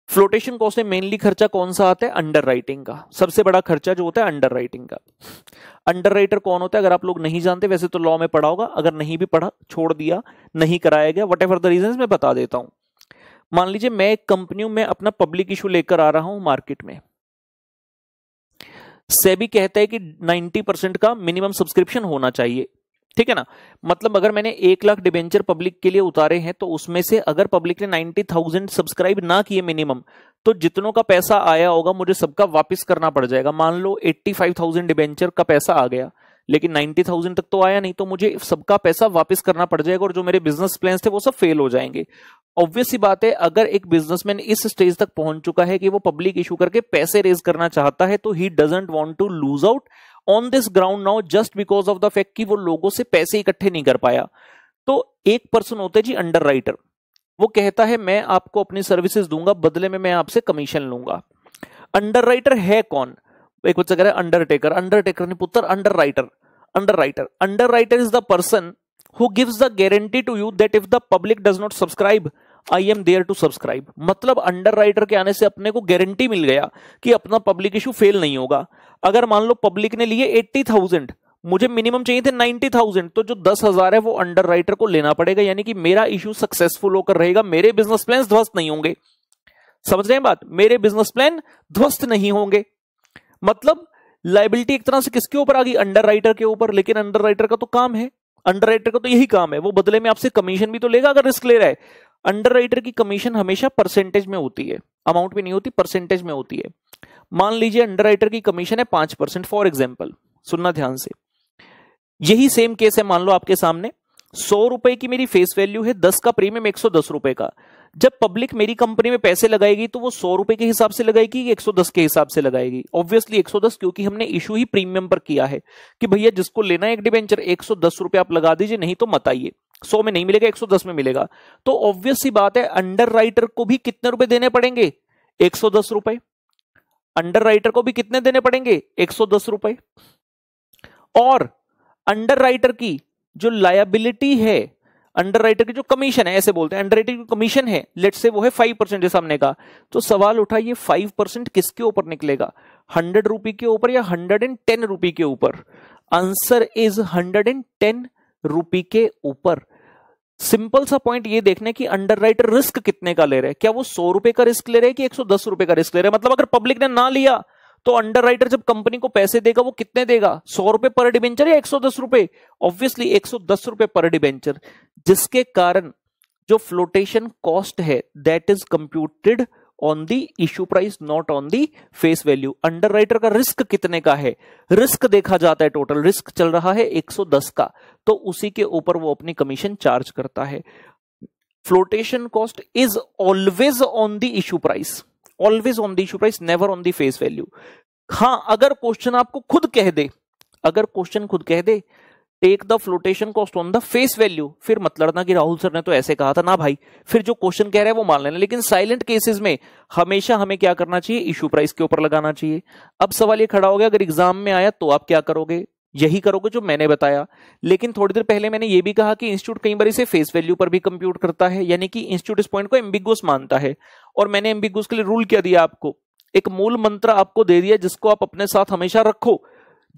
फ्लोटेशन कॉस्ट में मेनली खर्चा कौन सा आता है, अंडर राइटिंग का। सबसे बड़ा खर्चा जो होता है अंडर राइटिंग का। अंडर राइटर कौन होता है, अगर आप लोग नहीं जानते, वैसे तो लॉ में पढ़ा होगा, अगर नहीं भी पढ़ा, छोड़ दिया, नहीं कराया गया, वट एवर द रीजन, मैं बता देता हूं। मान लीजिए मैं एक कंपनी में अपना पब्लिक इशू लेकर आ रहा हूं मार्केट में, सेबी कहता है कि 90% का मिनिमम सब्सक्रिप्शन होना चाहिए, ठीक है ना। मतलब अगर मैंने 1 लाख डिबेंचर पब्लिक के लिए उतारे हैं, तो उसमें से अगर पब्लिक ने 90,000 सब्सक्राइब ना किए मिनिमम, तो जितनों का पैसा आया होगा मुझे सबका वापस करना पड़ जाएगा। मान लो 85,000 डिबेंचर का पैसा आ गया, लेकिन 90,000 तक तो आया नहीं, तो मुझे सबका पैसा वापस करना पड़ जाएगा, और जो मेरे बिजनेस प्लान्स थे वो सब फेल हो जाएंगे। ऑब्वियस सी बात है, अगर एक बिजनेसमैन इस स्टेज तक पहुंच चुका है कि वो पब्लिक इशू करके पैसे रेज करना चाहता है, तो he doesn't want to lose out on this ground now just because of the fact कि वो लोगों से पैसे इकट्ठे नहीं कर पाया। तो एक पर्सन होता है जी अंडर राइटर, वो कहता है मैं आपको अपनी सर्विसेज दूंगा, बदले में मैं आपसे कमीशन लूंगा। अंडर राइटर है कौन, एक बच्चा कह रहा है अंडरटेकर, अंडरटेकर नहीं पुत्र, under writer. Under writer is the person who gives the guarantee to you that if the public does not subscribe, I am there to subscribe। मतलब अंडर राइटर के आने से अपने को गारंटी मिल गया कि अपना पब्लिक इशू फेल नहीं होगा। अगर मान लो पब्लिक ने लिए 80,000, मुझे मिनिमम चाहिए थे 90,000, तो जो 10,000 है वो अंडर राइटर को लेना पड़ेगा, यानी कि मेरा इशू सक्सेसफुल होकर रहेगा, मेरे बिजनेस प्लान ध्वस्त नहीं होंगे। समझ रहे हैं बात, मेरे बिजनेस प्लान ध्वस्त नहीं होंगे। मतलब लाइबिलिटी एक तरह से किसके ऊपर आ गई, अंडर राइटर के ऊपर। लेकिन अंडर राइटर का तो काम है, अंडर राइटर का तो यही काम है, वो बदले में आपसे कमीशन भी तो लेगा अगर रिस्क ले रहा है। अंडर राइटर की कमीशन हमेशा परसेंटेज में होती है, अमाउंट में नहीं होती, परसेंटेज में होती है। मान लीजिए अंडर राइटर की कमीशन है 5%, फॉर एग्जाम्पल, सुनना ध्यान से। यही सेम केस है, मान लो आपके सामने 100 रुपए की मेरी फेस वैल्यू है, 10 का प्रीमियम 110 रुपए का। जब पब्लिक मेरी कंपनी में पैसे लगाएगी तो वो 100 रुपए के हिसाब से लगाएगी कि 110 के हिसाब से लगाएगी। ऑब्वियसली 110, क्योंकि हमने इशू ही प्रीमियम पर किया है कि भैया जिसको लेना है एक डिबेंचर 110 रुपए आप लगा दीजिए, नहीं तो मत आइए, 100 में नहीं मिलेगा 110 में मिलेगा। तो ऑब्वियस सी बात है अंडर राइटर को भी कितने रुपए देने पड़ेंगे, 110 रुपए। अंडर राइटर को भी कितने देने पड़ेंगे, 110 रुपए। और अंडर राइटर की जो लायबिलिटी है, अंडर राइटर की जो कमीशन है, ऐसे बोलते हैं, अंडर राइटर की कमीशन है, लेट्स से वो है 5%, जैसा हमने कहा। तो सवाल उठा ये 5% किसके ऊपर निकलेगा, 100 रुपए के ऊपर या 110 रुपए के ऊपर। आंसर इज 110 रुपए के ऊपर। सिंपल सा पॉइंट ये देखने की अंडर राइटर रिस्क कितने का ले रहे हैं, क्या वो 100 रुपए का रिस्क ले रहे हैं कि 110 रुपए का रिस्क ले रहे हैं। मतलब अगर पब्लिक ने ना लिया तो अंडर राइटर जब कंपनी को पैसे देगा वो कितने देगा, 100 रुपए पर डिबेंचर या 110 रुपए, ऑब्वियसली 110 रुपए पर डिबेंचर। जिसके कारण जो फ्लोटेशन कॉस्ट है that is computed on the issue price, not on the face value. Under writer का रिस्क कितने का है, रिस्क देखा जाता है, टोटल रिस्क चल रहा है 110 का, तो उसी के ऊपर वो अपनी कमीशन चार्ज करता है। Flotation cost is always on the issue price, always on the issue price, never on the face value. हाँ, अगर क्वेश्चन आपको खुद कह दे, अगर क्वेश्चन खुद कह दे take the flotation cost on the face value, फिर मत लड़ना कि राहुल सर ने तो ऐसे कहा था ना भाई, फिर जो क्वेश्चन कह रहे हैं वो मान लेना। लेकिन साइलेंट केसेस में हमेशा हमें क्या करना चाहिए, इशू प्राइस के ऊपर लगाना चाहिए। अब सवाल ये खड़ा हो गया, अगर एग्जाम में आया तो आप क्या करोगे, यही करोगे जो मैंने बताया। लेकिन थोड़ी देर पहले मैंने ये भी कहा कि इंस्टीट्यूट कई बार इसे फेस वैल्यू पर भी कंप्यूट करता है, यानी कि इंस्टीट्यूट इस पॉइंट को एम्बिगुअस मानता है। और मैंने एम्बिगुअस के लिए रूल क्या दिया आपको, एक मूल मंत्र आपको दे दिया जिसको आप अपने साथ हमेशा रखो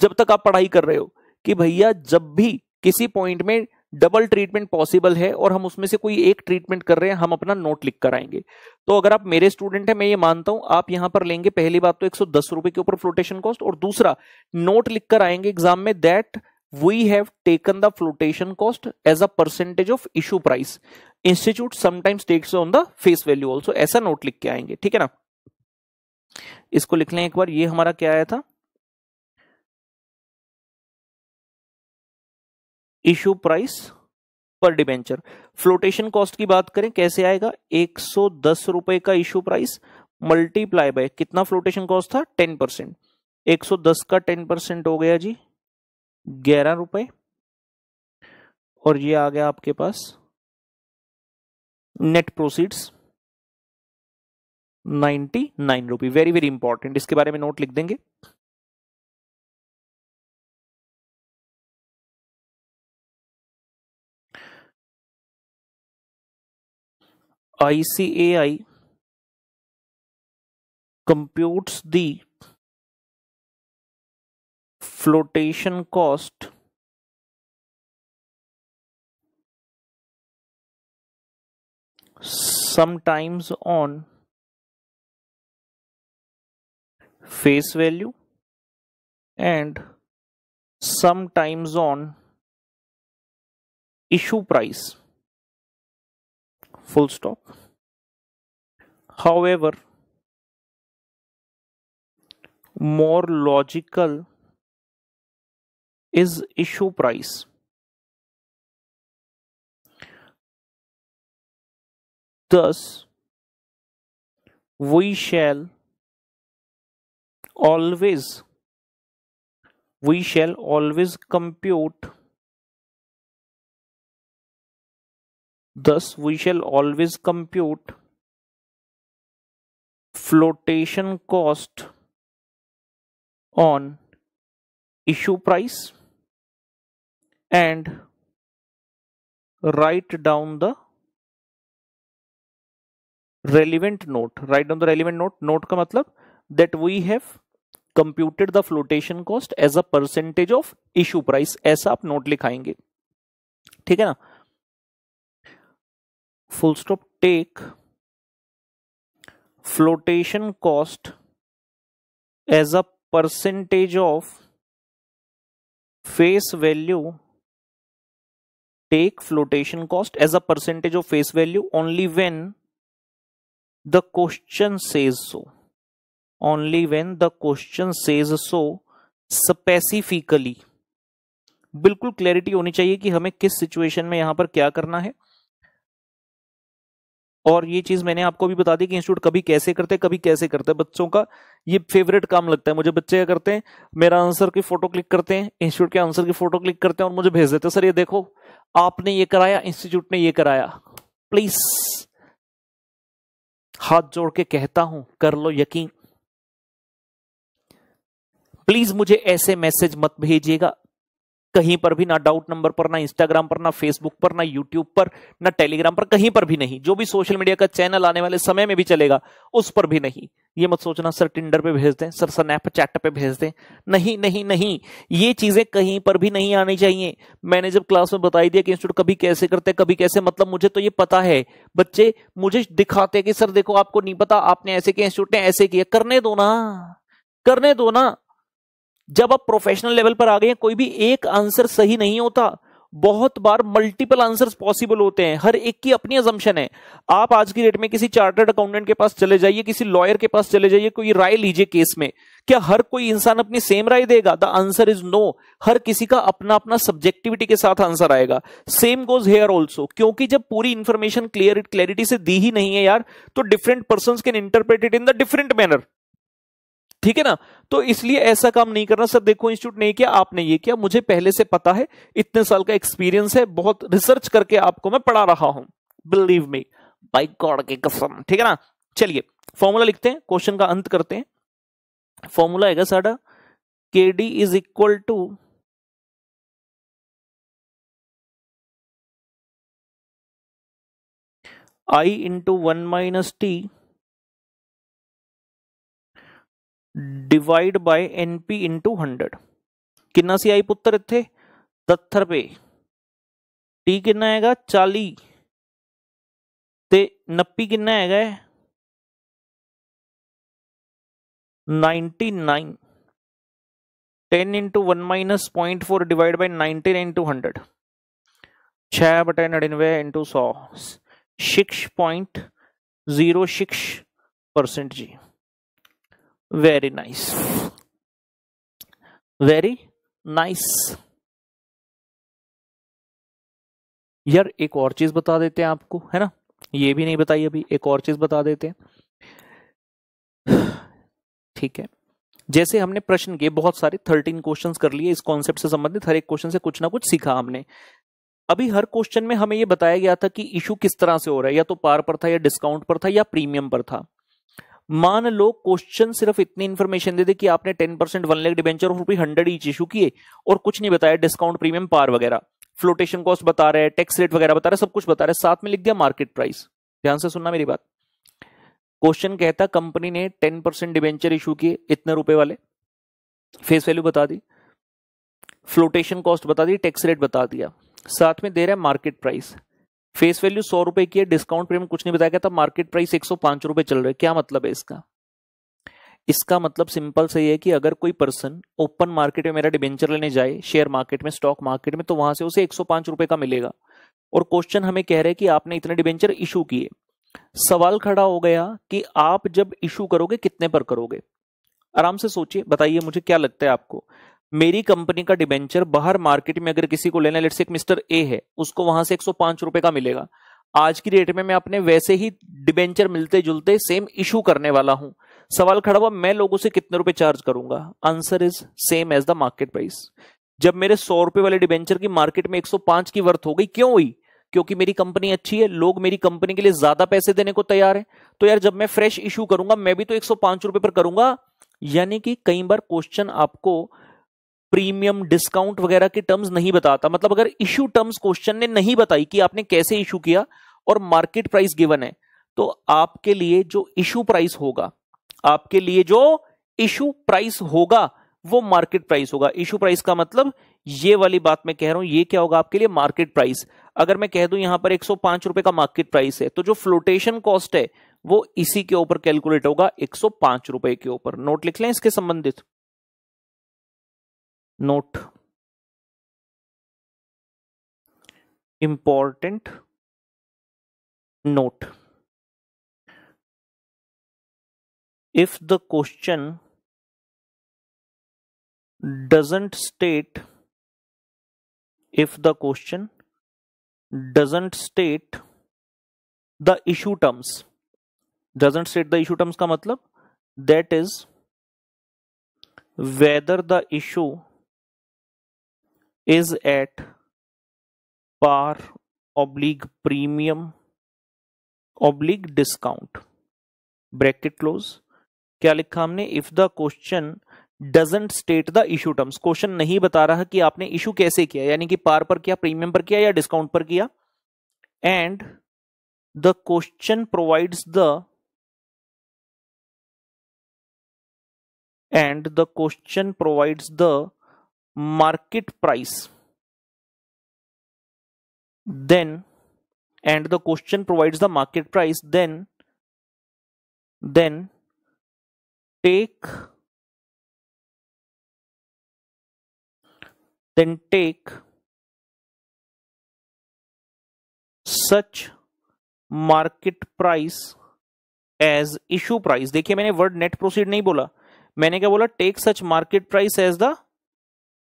जब तक आप पढ़ाई कर रहे हो, कि भैया जब भी किसी पॉइंट में डबल ट्रीटमेंट पॉसिबल है और हम उसमें से कोई एक ट्रीटमेंट कर रहे हैं, हम अपना नोट लिख कर आएंगे। तो अगर आप मेरे स्टूडेंट हैं, मैं ये मानता हूं आप यहां पर लेंगे पहली बात तो 110 रुपए के ऊपर फ्लोटेशन कॉस्ट, और दूसरा नोट लिख कर आएंगे एग्जाम में that we have taken the flotation cost as a percentage of issue price. Institute sometimes takes on the face value also, ऐसा नोट लिख के आएंगे, ठीक है ना। इसको लिख लें एक बार, ये हमारा क्या आया था, इशू प्राइस पर डिबेंचर। फ्लोटेशन कॉस्ट की बात करें कैसे आएगा, 110 रुपए का इशू प्राइस मल्टीप्लाई बाय कितना फ्लोटेशन कॉस्ट था, 10%। 110 का 10% हो गया जी 11 रुपए, और ये आ गया आपके पास नेट प्रोसीड्स 99 रुपए। वेरी वेरी इंपॉर्टेंट, इसके बारे में नोट लिख देंगे। ICAI computes the flotation cost sometimes on face value and sometimes on issue price, full stop. However, more logical is issue price. Thus, we shall always compute. Thus, we shall always compute flotation cost on issue price and write down the relevant note. Write down the relevant note. Note का मतलब that we have computed the flotation cost as a percentage of issue price, ऐसा आप note लिखाएंगे, ठीक है ना। Full stop. Take flotation cost as a percentage of face value. Take flotation cost as a percentage of face value only when the question says so. Only when the question says so specifically. बिल्कुल clarity होनी चाहिए कि हमें किस situation में यहां पर क्या करना है। और ये चीज मैंने आपको भी बता दी कि इंस्टीट्यूट कभी कैसे करते हैं, कभी कैसे करते हैं। बच्चों का ये फेवरेट काम लगता है मुझे। बच्चे क्या करते हैं, मेरा आंसर की फोटो क्लिक करते हैं, इंस्टीट्यूट के आंसर की फोटो क्लिक करते हैं और मुझे भेज देते हैं, सर ये देखो आपने ये कराया, इंस्टीट्यूट ने ये कराया। प्लीज हाथ जोड़ के कहता हूं, कर लो यकीन। प्लीज मुझे ऐसे मैसेज मत भेजिएगा कहीं पर भी, ना डाउट नंबर पर, ना इंस्टाग्राम पर, ना फेसबुक पर, ना यूट्यूब पर, ना टेलीग्राम पर, कहीं पर भी नहीं। जो भी सोशल मीडिया का चैनल आने वाले समय में भी चलेगा उस पर भी नहीं। ये मत सोचना सर टिंडर पे भेज दें, सर स्नैपचैट पे भेज दें, नहीं नहीं नहीं, ये चीजें कहीं पर भी नहीं आनी चाहिए। मैंने जब क्लास में बताई दिया कि इंस्टीट्यूट कभी कैसे करते, कभी कैसे, मतलब मुझे तो ये पता है। बच्चे मुझे दिखाते कि सर देखो आपको नहीं पता, आपने ऐसे किया, इंस्टीट्यूट ने ऐसे किया। करने दो ना, करने दो ना। जब आप प्रोफेशनल लेवल पर आ गए हैं, कोई भी एक आंसर सही नहीं होता, बहुत बार मल्टीपल आंसर्स पॉसिबल होते हैं। हर एक की अपनी अजम्पशन है। आप आज की डेट में किसी चार्टर्ड अकाउंटेंट के पास चले जाइए, किसी लॉयर के पास चले जाइए, कोई राय लीजिए केस में, क्या हर कोई इंसान अपनी सेम राय देगा? The answer is no. हर किसी का अपना अपना सब्जेक्टिविटी के साथ आंसर आएगा। सेम गोज हेयर ऑल्सो, क्योंकि जब पूरी इंफॉर्मेशन क्लैरिटी से दी ही नहीं है यार, तो different persons can interpret it in the different manner, ठीक है ना। तो इसलिए ऐसा काम नहीं करना। सर देखो इंस्टीट्यूट ने किया, आपने ये किया, मुझे पहले से पता है, इतने साल का एक्सपीरियंस है, बहुत रिसर्च करके आपको मैं पढ़ा रहा हूं, बिलीव मी, बाय गॉड की कसम, ठीक है ना। चलिए फॉर्मूला लिखते हैं, क्वेश्चन का अंत करते हैं। फॉर्मूला है साडा KD is equal to I into 1 minus T divide by NP into 100। किन्ना सी आई पुत्र इत्थे 70 रुपए, टी किन्ना हैगा 40 ते 90 किन्ना हैगा 99। 10 into 1 minus 0.4 divide by 99 into 100, 6/99 into 100, 6.06% जी। Very nice, very nice. यार एक और चीज बता देते हैं आपको, है ना, ये भी नहीं बताई अभी, एक और चीज बता देते हैं। ठीक है, जैसे हमने प्रश्न के बहुत सारे 13 क्वेश्चंस कर लिए इस कॉन्सेप्ट से संबंधित, हर एक क्वेश्चन से कुछ ना कुछ सीखा हमने। अभी हर क्वेश्चन में हमें ये बताया गया था कि इशू किस तरह से हो रहा है, या तो पार पर था, या डिस्काउंट पर था, या प्रीमियम पर था। मान लो क्वेश्चन सिर्फ इतनी इंफॉर्मेशन दे दे कि आपने 10% 1 lakh debenture of ₹100 each issue किए, और कुछ नहीं बताया डिस्काउंट, प्रीमियम, पार वगैरह, फ्लोटेशन कॉस्ट बता रहे हैं, टैक्स रेट वगैरह बता रहे हैं, सब कुछ बता रहे हैं, साथ में लिख दिया मार्केट प्राइस। ध्यान से सुनना मेरी बात। क्वेश्चन कहता कंपनी ने 10% डिबेंचर इशू किए इतने रुपए वाले, फेस वैल्यू बता दी, फ्लोटेशन कॉस्ट बता दी, टैक्स रेट बता दिया, साथ में दे रहा है मार्केट प्राइस। फेस वैल्यू 100 रुपए की है, डिस्काउंट प्रीमियम कुछ नहीं बताया गया था, मार्केट प्राइस 105 रुपए चल रहा है। क्या मतलब है इसका? इसका मतलब सिंपल सही है कि अगर कोई पर्सन ओपन मार्केट में मेरा डिबेंचर लेने जाए, शेयर मार्केट में, स्टॉक मार्केट में, तो वहां से उसे 105 रुपए का मिलेगा। और क्वेश्चन हमें कह रहे हैं कि आपने इतने डिबेंचर इशू किए। सवाल खड़ा हो गया कि आप जब इशू करोगे कितने पर करोगे? आराम से सोचिए, बताइए मुझे क्या लगता है आपको। मेरी कंपनी का डिबेंचर बाहर मार्केट में अगर किसी को लेना, लेट्स से एक मिस्टर ए है, उसको वहां से 105 रुपए का मिलेगा। आज की डेट में मैं अपने वैसे ही डिबेंचर मिलते जुलते सेम इशू करने वाला हूं। सवाल खड़ा हुआ मैं लोगों से कितने रुपए चार्ज करूंगा? Answer is same as the market price. जब मेरे 100 रुपए वाले डिबेंचर की मार्केट में 105 की वर्थ हो गई, क्यों हुई? क्योंकि मेरी कंपनी अच्छी है, लोग मेरी कंपनी के लिए ज्यादा पैसे देने को तैयार है। तो यार जब मैं फ्रेश इशू करूंगा मैं भी तो 105 रुपए पर करूंगा। यानी कि कई बार क्वेश्चन आपको प्रीमियम, डिस्काउंट वगैरह के टर्म्स नहीं बताता। मतलब अगर इशू टर्म्स क्वेश्चन ने नहीं बताई कि आपने कैसे इशू किया और मार्केट प्राइस गिवन है, तो आपके लिए जो इशू प्राइस होगा, आपके लिए जो इशू प्राइस होगा वो मार्केट प्राइस होगा। इशू प्राइस का मतलब ये वाली बात मैं कह रहा हूं, ये क्या होगा आपके लिए? Market price. अगर मैं कह दूं यहां पर 105 रुपए का मार्केट प्राइस है, तो जो फ्लोटेशन कॉस्ट है वो इसी के ऊपर कैलकुलेट होगा, 105 रुपए के ऊपर। नोट लिख लें इसके संबंधित, note, important note. If the question doesn't state, if the question doesn't state the issue terms, doesn't state the issue terms का मतलब that is whether the issue is at par, oblique premium, oblique discount, bracket close. क्या लिखा हमने? If the question doesn't state the issue terms, question नहीं बता रहा कि आपने इशू कैसे किया, यानी कि पार पर किया, प्रीमियम पर किया, या डिस्काउंट पर किया, and the question provides the market price, then and the question provides the market price, then take such market price as issue price। देखिए मैंने वर्ड नेट प्रोसीड नहीं बोला, मैंने क्या बोला? Take such market price as the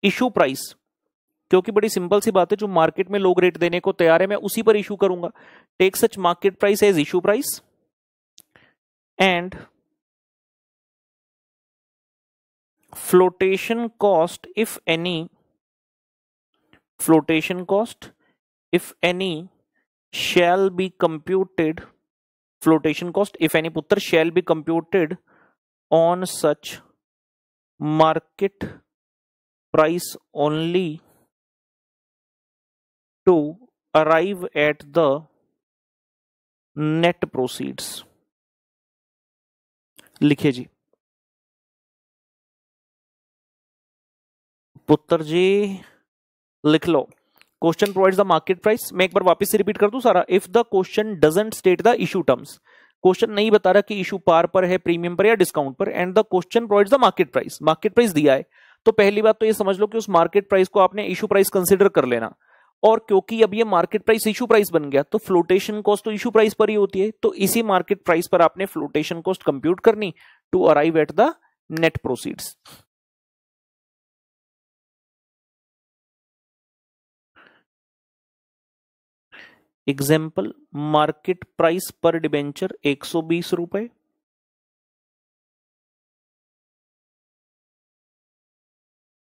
issue price, क्योंकि बड़ी simple सी बात है, जो मार्केट में लोग रेट देने को तैयार है मैं उसी पर इशू करूंगा। Take such market price as issue price and flotation cost if any shall be computed, flotation cost if any पुत्र shall be computed on such market price only to arrive at the net proceeds। लिखिए जी पुत्र जी, लिख लो। Question provides the market price, मैं एक बार वापस से रिपीट कर दूं सारा। If the question doesn't state the issue terms, question नहीं बता रहा कि इशू पार पर है, प्रीमियम पर या डिस्काउंट पर, and the question provides the market price, market price दिया है, तो पहली बात तो ये समझ लो कि उस मार्केट प्राइस को आपने इशू प्राइस कंसिडर कर लेना। और क्योंकि अब ये मार्केट प्राइस इशू प्राइस बन गया तो फ्लोटेशन कॉस्ट तो इशू प्राइस पर ही होती है, तो इसी मार्केट प्राइस पर आपने फ्लोटेशन कॉस्ट कंप्यूट करनी to arrive at the net proceeds. Example, market price पर डिबेंचर 120 रुपए,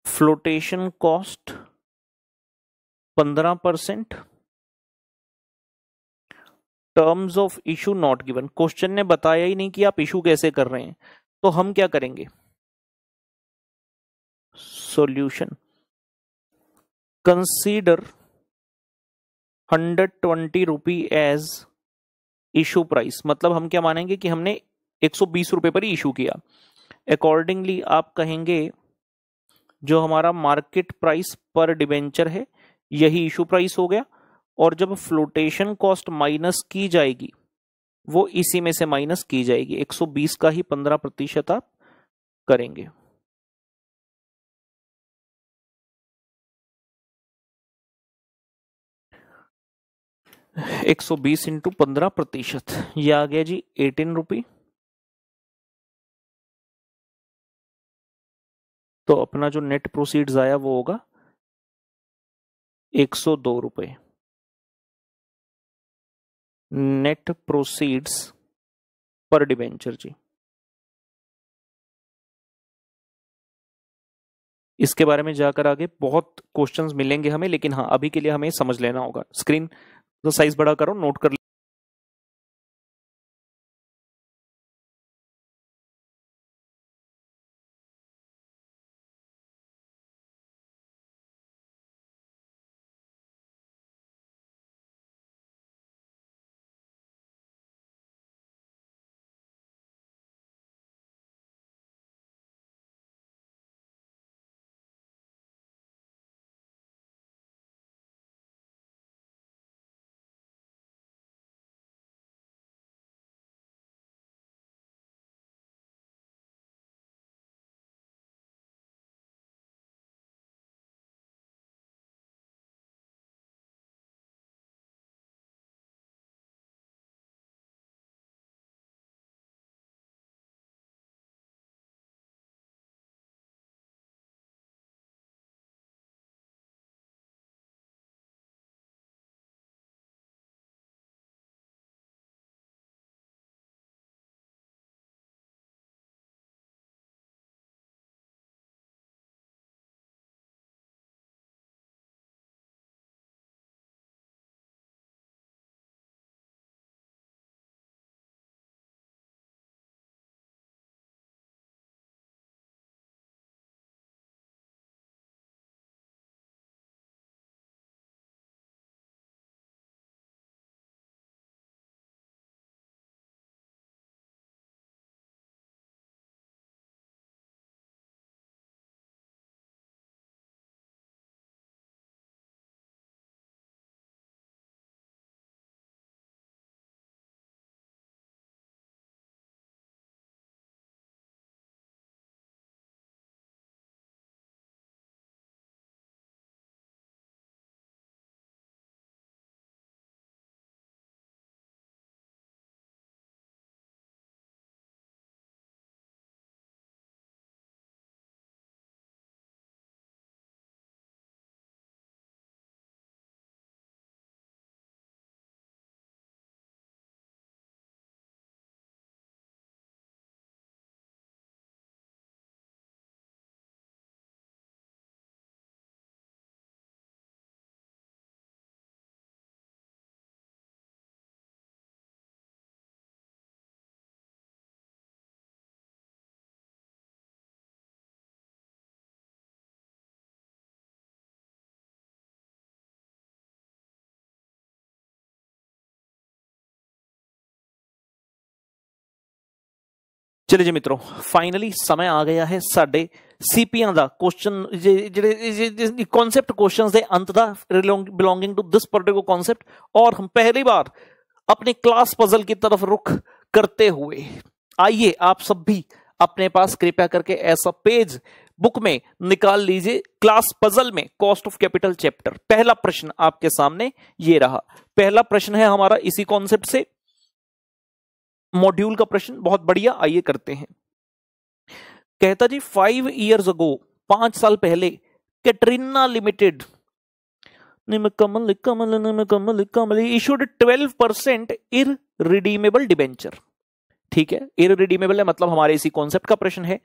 flotation cost 15%, terms of issue not given. Question ने बताया ही नहीं कि आप इशू कैसे कर रहे हैं, तो हम क्या करेंगे, सॉल्यूशन, कंसीडर 120 रुपी एज इशू प्राइस। मतलब हम क्या मानेंगे कि हमने 120 रुपए पर ही इशू किया। अकॉर्डिंगली आप कहेंगे जो हमारा मार्केट प्राइस पर डिबेंचर है यही इशू प्राइस हो गया, और जब फ्लोटेशन कॉस्ट माइनस की जाएगी वो इसी में से माइनस की जाएगी, 120 का ही 15% आप करेंगे। एक 120 इंटू 15%, यह आ गया जी 18 रुपी। तो अपना जो नेट प्रोसीड्स आया वो होगा 102 रुपए। नेट प्रोसीड्स पर डिबेंचर जी। इसके बारे में जाकर आगे बहुत क्वेश्चंस मिलेंगे हमें, लेकिन हाँ अभी के लिए हमें समझ लेना होगा। स्क्रीन तो साइज बड़ा करो, नोट कर। चलिए जी मित्रों, फाइनली समय आ गया है साडे सीपीआं दा क्वेश्चन ਜਿਹੜੇ concept questions they and the belonging to this particular concept. और हम पहली बार अपने क्लास पजल की तरफ रुख करते हुए, आइए आप सब भी अपने पास कृपया करके ऐसा पेज बुक में निकाल लीजिए, क्लास पजल में कॉस्ट ऑफ कैपिटल चैप्टर। पहला प्रश्न आपके सामने ये रहा, पहला प्रश्न है हमारा इसी कॉन्सेप्ट से, मॉड्यूल का प्रश्न, बहुत बढ़िया। आइए करते हैं। कहता जी 5 years ago, 5 साल पहले Katrina limited issued 12% irredeemable debenture. ठीक है, इररिडीमेबल है मतलब हमारे इसी कॉन्सेप्ट का प्रश्न है।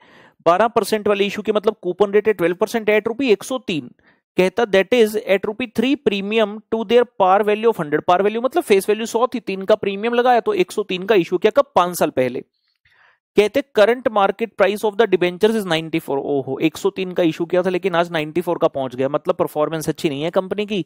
12% वाले इशू के मतलब कूपन रेट है 12% एट रुपी 103। कहता that is at rupee 3 premium to their par value of 100। Par value मतलब फेस वैल्यू 100 थी, 3 का प्रीमियम लगाया तो 103 का इशू किया। कब? 5 साल पहले। कहते current market price of the debentures is 94। ओहो, 103 का इशू किया था लेकिन आज 94 का पहुंच गया, मतलब परफॉर्मेंस अच्छी नहीं है कंपनी की।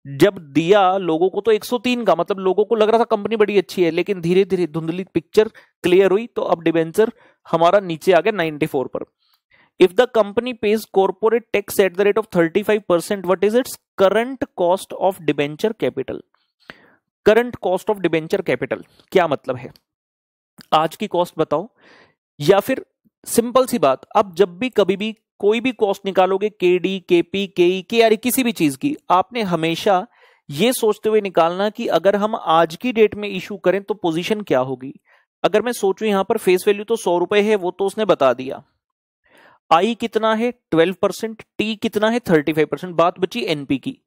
जब दिया लोगों को तो 103 का, मतलब लोगों को लग रहा था कंपनी बड़ी अच्छी है, लेकिन धीरे धीरे धुंधली पिक्चर क्लियर हुई तो अब डिबेंचर हमारा नीचे आ गया 94 पर। If the company page corporate tax at the rate of 35%, what is its current cost of debenture capital. Current cost of debenture capital क्या मतलब है? आज की कॉस्ट बताओ, या फिर सिंपल सी बात, अब जब भी कभी भी कोई भी कॉस्ट निकालोगे, केडी, केपी, केई, केआरई, किसी भी चीज की, आपने हमेशा ये सोचते हुए निकालना कि अगर हम आज की डेट में इशू करें तो पोजीशन क्या होगी। अगर मैं सोचूं यहां पर फेस वैल्यू तो 100 रुपए है, वो तो उसने बता दिया। आई कितना है? 12%। टी कितना है? 35%। बात बची एनपी की।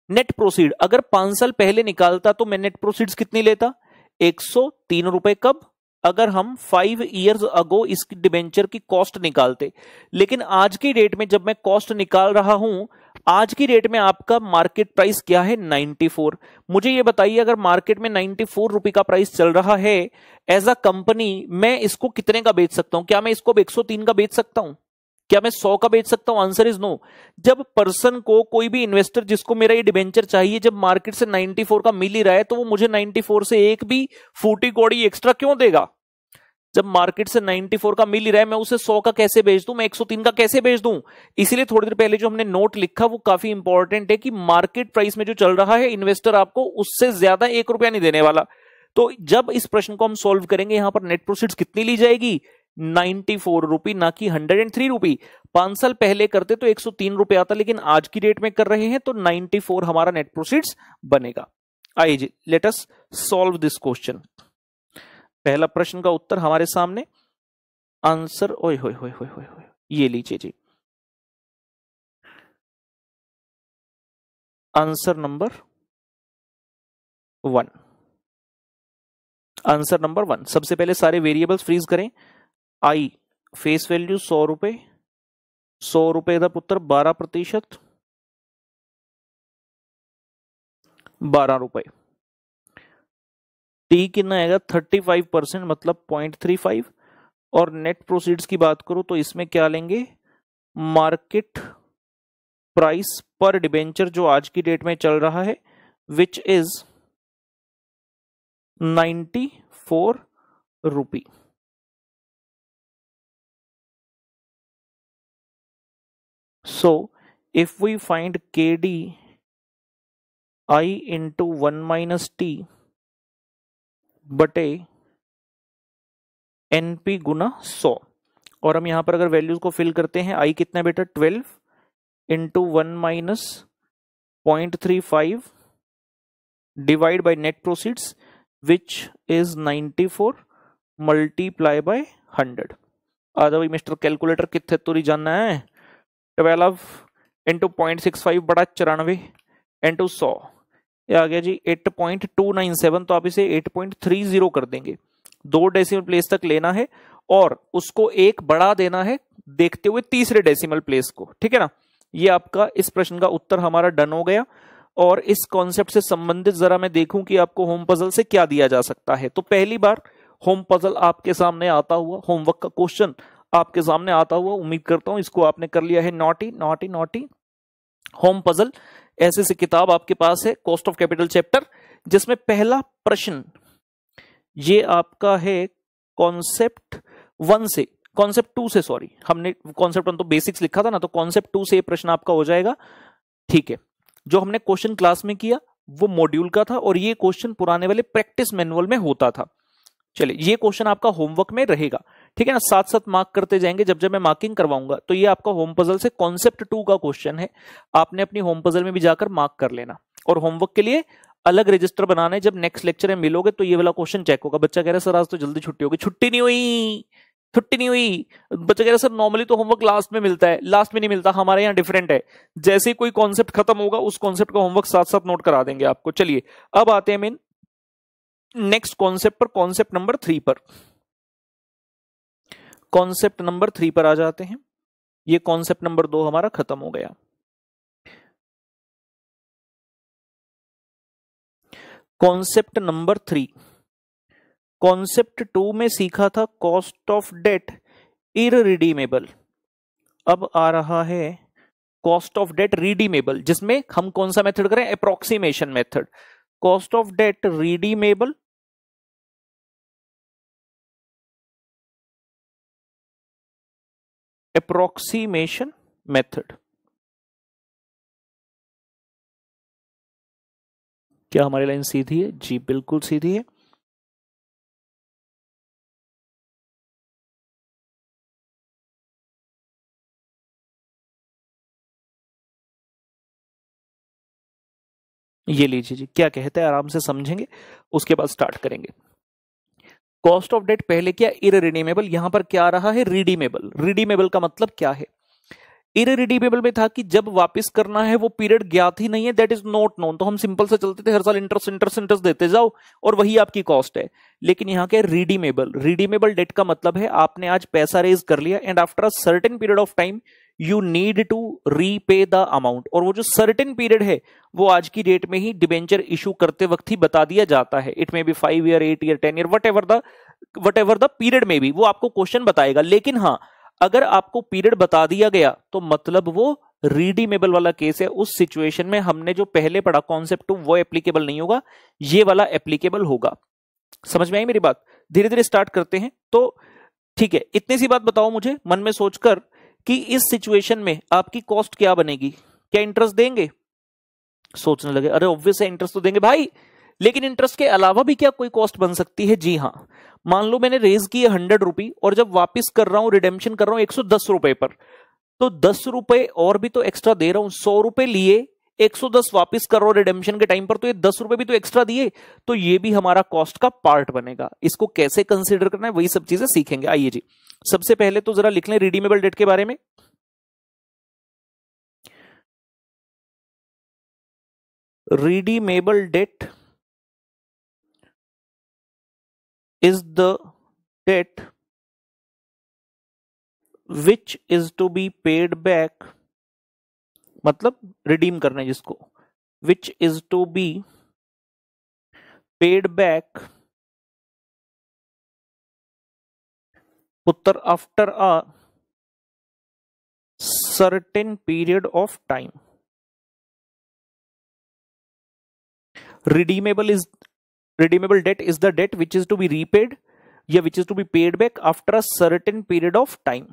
नेट प्रोसीड अगर 5 साल पहले निकालता तो मैं नेट प्रोसीड्स कितनी लेता? 103 रुपए। कब? अगर हम 5 years अगो इसकी डिबेंचर की कॉस्ट निकालते। लेकिन आज की डेट में जब मैं कॉस्ट निकाल रहा हूं, आज की डेट में आपका मार्केट प्राइस क्या है? 94। मुझे ये बताइए, अगर मार्केट में 94 रुपए का प्राइस चल रहा है, एज अ कंपनी मैं इसको कितने का बेच सकता हूं? क्या मैं इसको 103 का बेच सकता हूं? क्या मैं 100 का बेच सकता हूं? Answer is no. जब पर्सन को, कोई भी इन्वेस्टर जिसको मेरा ये डिबेंचर चाहिए, जब मार्केट से 94 का मिल ही रहा है तो वो मुझे 94 से एक भी फूटी कौड़ी एक्स्ट्रा क्यों देगा? जब मार्केट से 94 का मिल ही रहा है, मैं उसे 100 का कैसे बेच दूं? मैं 103 का कैसे बेच दूं? इसीलिए थोड़ी देर पहले जो हमने नोट लिखा वो काफी इंपॉर्टेंट है कि मार्केट प्राइस में जो चल रहा है, इन्वेस्टर आपको उससे ज्यादा 1 रुपया नहीं देने वाला। तो जब इस प्रश्न को हम सॉल्व करेंगे, यहां पर नेट प्रोसीड्स कितनी ली जाएगी? 94 रुपी, ना कि 103 रुपी। 5 साल पहले करते तो 103 रुपए आता, लेकिन आज की डेट में कर रहे हैं तो 94 हमारा नेट प्रोसीड्स बनेगा। आइए जी, let us solve this question. पहला प्रश्न का उत्तर हमारे सामने, आंसर ओए होए होए होए होए, ये लीजिए जी, आंसर नंबर 1। Answer number 1। सबसे पहले सारे वेरिएबल्स फ्रीज करें। आई फेस वैल्यू 100 रुपए, 100 रुपए का पुत्र 12%, 12 रुपए। टी कितना आएगा? 35% मतलब 0.35। और नेट प्रोसीड्स की बात करूं तो इसमें क्या लेंगे? मार्केट प्राइस पर डिबेंचर जो आज की डेट में चल रहा है, which is 94 rupee. So if we find KD I into 1 minus T बटे NP गुना 100, और हम यहां पर अगर वैल्यूज को फिल करते हैं, I कितना बेटा? 12 into 1 minus 0.35 divide by net proceeds which is 94 multiply by 100। आधा भाई मिस्टर कैलकुलेटर कितने तुरी जानना है? 12 इंटू 0.65 बड़ा 94 इंटू 100, ये आ गया जी 8.297। तो आप इसे 8.30 कर देंगे। 2 डेसिमल प्लेस तक लेना है और उसको एक बढ़ा देना है देखते हुए तीसरे डेसिमल प्लेस को, ठीक है ना। ये आपका इस प्रश्न का उत्तर हमारा डन हो गया। और इस कॉन्सेप्ट से संबंधित जरा मैं देखूं कि आपको होम पजल से क्या दिया जा सकता है। तो पहली बार होम पजल आपके सामने आता हुआ, होमवर्क का क्वेश्चन आपके सामने आता हुआ, उम्मीद करता हूं इसको आपने कर लिया है naughty naughty naughty. Home puzzle ऐसे से किताब आपके पास है, कॉस्ट ऑफ कैपिटल चैप्टर, जिसमें पहला प्रश्न ये आपका है कॉन्सेप्ट 1 से, कॉन्सेप्ट 2 से, सॉरी हमने कॉन्सेप्ट 1 तो बेसिक्स लिखा था ना, तो कॉन्सेप्ट 2 से ये प्रश्न आपका हो जाएगा। ठीक है, जो हमने क्वेश्चन क्लास में किया वो मॉड्यूल का था और ये क्वेश्चन पुराने वाले प्रैक्टिस मैनुअल में होता था। चलिए, ये क्वेश्चन आपका होमवर्क में रहेगा। ठीक है ना, साथ साथ मार्क करते जाएंगे। जब जब मैं मार्किंग करवाऊंगा तो ये आपका होम पजल से कॉन्सेप्ट 2 का क्वेश्चन है, आपने अपनी होम पजल में भी जाकर मार्क कर लेना। और होमवर्क के लिए अलग रजिस्टर बनाना है, जब नेक्स्ट लेक्चर में मिलोगे तो ये वाला क्वेश्चन चेक होगा। बच्चा कह रहा है सर आज तो जल्दी छुट्टी होगी, छुट्टी नहीं हुई, छुट्टी नहीं हुई। बच्चा कह रहा है सर नॉर्मली तो होमवर्क लास्ट में मिलता है, लास्ट में नहीं मिलता, हमारे यहाँ डिफरेंट है। जैसे ही कोई कॉन्सेप्ट खत्म होगा उस कॉन्सेप्ट का होमवर्क साथ साथ नोट करा देंगे आपको। चलिए अब आते हैं मेन नेक्स्ट कॉन्सेप्ट पर, कॉन्सेप्ट नंबर 3 पर। कॉन्सेप्ट नंबर 3 पर आ जाते हैं। ये कॉन्सेप्ट नंबर 2 हमारा खत्म हो गया। कॉन्सेप्ट नंबर 3, कॉन्सेप्ट 2 में सीखा था कॉस्ट ऑफ डेट इररिडीमेबल। अब आ रहा है कॉस्ट ऑफ डेट रिडीमेबल, जिसमें हम कौन सा मेथड करें, approximation method. Cost of debt redeemable, approximation method. क्या हमारी लाइन सीधी है? जी बिल्कुल सीधी है। ये लीजिए जी, क्या कहते हैं, आराम से समझेंगे उसके बाद स्टार्ट करेंगे। कॉस्ट ऑफ डेट पहले क्या, इररिडीमेबल, यहां पर क्या आ रहा है, रिडीमेबल। रिडीमेबल का मतलब क्या है, इररिडीमेबल में था कि जब वापस करना है वो पीरियड ज्ञात ही नहीं है, दैट इज नॉट नोन, तो हम सिंपल से चलते थे, हर साल इंटरेस्ट इंटरेस्ट इंटरेस्ट देते जाओ और वही आपकी कॉस्ट है। लेकिन यहाँ के रिडीमेबल, रिडीमेबल डेट का मतलब है आपने आज पैसा रेज कर लिया and after a certain period of time you need to repay the amount, और वो जो सर्टेन पीरियड है वो आज की डेट में ही डिबेंचर इशू करते वक्त ही बता दिया जाता है। It may be 5 year, 8 year, 10 year, what ever the period में भी वो आपको क्वेश्चन बताएगा। लेकिन हाँ, अगर आपको पीरियड बता दिया गया तो मतलब वो रिडीमेबल वाला केस है। उस सिचुएशन में हमने जो पहले पढ़ा कॉन्सेप्ट 2 वो एप्लीकेबल नहीं होगा, ये वाला एप्लीकेबल होगा। समझ में आई मेरी बात? धीरे धीरे स्टार्ट करते हैं। तो ठीक है, इतनी सी बात बताओ मुझे मन में सोचकर कि इस सिचुएशन में आपकी कॉस्ट क्या बनेगी। क्या इंटरेस्ट देंगे? सोचने लगे अरे ऑब्वियस है इंटरेस्ट तो देंगे भाई, लेकिन इंटरेस्ट के अलावा भी क्या कोई कॉस्ट बन सकती है? जी हाँ, मान लो मैंने रेज की 100 रुपी और जब वापस कर रहा हूं, रिडेम्पशन कर रहा हूं 110 रुपए पर, तो 10 रुपए और भी तो एक्स्ट्रा दे रहा हूं। 100 रुपए लिए, 110 वापस कर रहा हूं रिडेम्पशन के टाइम पर, तो ये 10 रुपए भी तो एक्स्ट्रा दिए, तो ये भी हमारा कॉस्ट का पार्ट बनेगा। इसको कैसे कंसिडर करना है वही सब चीजें सीखेंगे। आइए जी, सबसे पहले तो जरा लिख लें रिडीमेबल डेट के बारे में। Redeemable debt is the debt which is to be paid back, मतलब रिडीम करना है जिसको, which is to be paid back पुत्र after a certain period of time. Redeemable debt is the debt which is to be repaid, yeah, which is to be paid back after a certain period of time.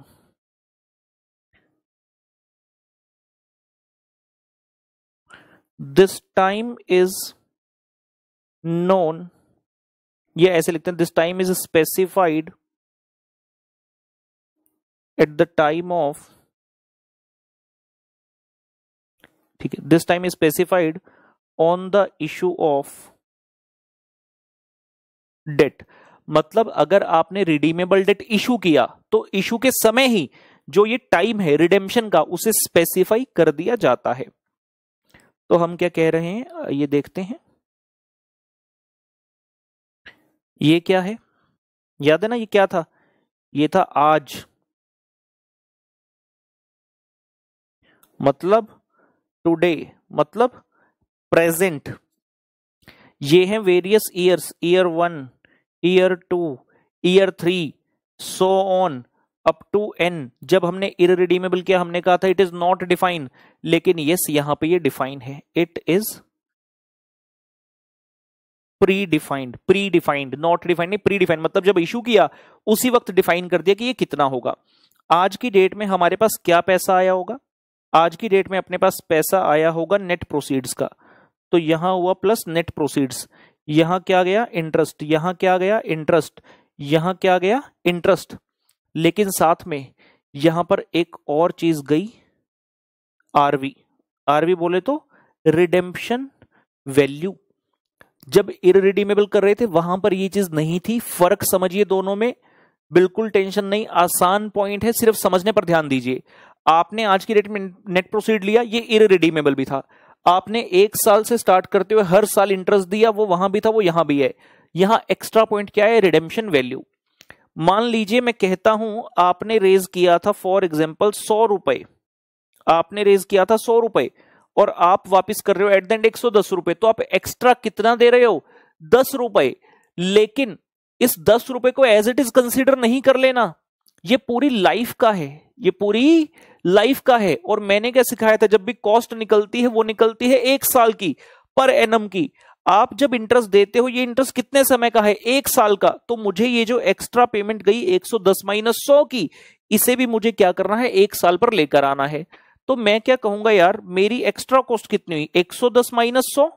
This time is known, ये ऐसे लिखते हैं, this time is specified at the time of, ठीक है, this time is specified on the issue of debt. मतलब अगर आपने redeemable date issue किया तो इशू के समय ही जो ये टाइम है रिडेम्पशन का उसे स्पेसिफाई कर दिया जाता है। तो हम क्या कह रहे हैं ये देखते हैं। ये क्या है, याद है ना, ये क्या था, ये था आज, मतलब टुडे, मतलब प्रेजेंट। ये हैं various years, year 1, year 2, year 3, so on up to N. जब हमने इररिडीमेबल किया हमने कहा था इट इज नॉट डिफाइंड, लेकिन यस यहां पे ये डिफाइन है, it is predefined, not defined नहीं, प्री डिफाइंड। मतलब जब इशू किया उसी वक्त डिफाइन कर दिया कि ये कितना होगा। आज की डेट में हमारे पास क्या पैसा आया होगा, आज की डेट में अपने पास पैसा आया होगा नेट प्रोसीड्स का, तो यहां हुआ प्लस नेट प्रोसीड्स, यहां क्या गया इंटरेस्ट, यहां क्या गया इंटरेस्ट, यहां क्या गया इंटरेस्ट। लेकिन साथ में यहां पर एक और चीज गई, आरवी। आरवी बोले तो रिडेम्पशन वैल्यू। जब इररिडीमेबल कर रहे थे वहां पर ये चीज नहीं थी। फर्क समझिए दोनों में, बिल्कुल टेंशन नहीं, आसान पॉइंट है, सिर्फ समझने पर ध्यान दीजिए। आपने आज की डेट में नेट प्रोसीड लिया, ये इररिडीमेबल भी था। आपने 1 साल से स्टार्ट करते हुए हर साल इंटरेस्ट दिया, वो वहां भी था, वो यहां भी है। यहां एक्स्ट्रा पॉइंट क्या है? Redemption value. मान लीजिए मैं कहता हूं आपने रेज किया था फॉर एग्जाम्पल 100 रुपए, आपने रेज किया था 100 रुपए और आप वापिस कर रहे हो एट द एंड 110 रुपए, तो आप एक्स्ट्रा कितना दे रहे हो? 10 रुपए। लेकिन इस 10 रुपए को एज इट इज कंसीडर नहीं कर लेना, ये पूरी लाइफ का है, ये पूरी लाइफ का है। और मैंने क्या सिखाया था, जब भी कॉस्ट निकलती है वो निकलती है 1 साल की, पर एनम की। आप जब इंटरेस्ट देते हो, ये इंटरेस्ट कितने समय का है? 1 साल का। तो मुझे ये जो एक्स्ट्रा पेमेंट गई 110 माइनस 100 की, इसे भी मुझे क्या करना है? 1 साल पर लेकर आना है। तो मैं क्या कहूंगा यार, मेरी एक्स्ट्रा कॉस्ट कितनी हुई? 110 माइनस 100,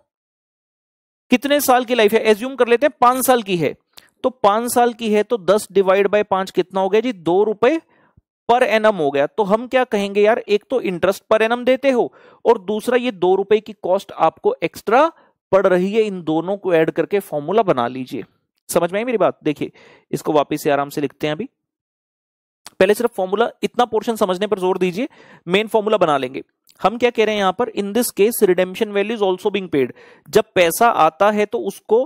कितने साल की लाइफ है? एज्यूम कर लेते हैं 5 साल की है। तो 5 साल की है तो 10 डिवाइड बाय 5 कितना हो गया जी? 2 रुपए पर एनम हो गया। तो हम क्या कहेंगे यार, एक तो इंटरेस्ट पर एनम देते हो और दूसरा ये 2 रुपए की कॉस्ट आपको एक्स्ट्रा पड़ रही है। इन दोनों को ऐड करके फॉर्मूला बना लीजिए। समझ में आई मेरी बात? देखिए इसको वापस से आराम से लिखते हैं। अभी पहले सिर्फ फॉर्मूला, इतना पोर्शन समझने पर जोर दीजिए, मेन फॉर्मूला बना लेंगे। हम क्या कह रहे हैं यहां पर, in this case redemption value is also being paid. जब पैसा आता है तो उसको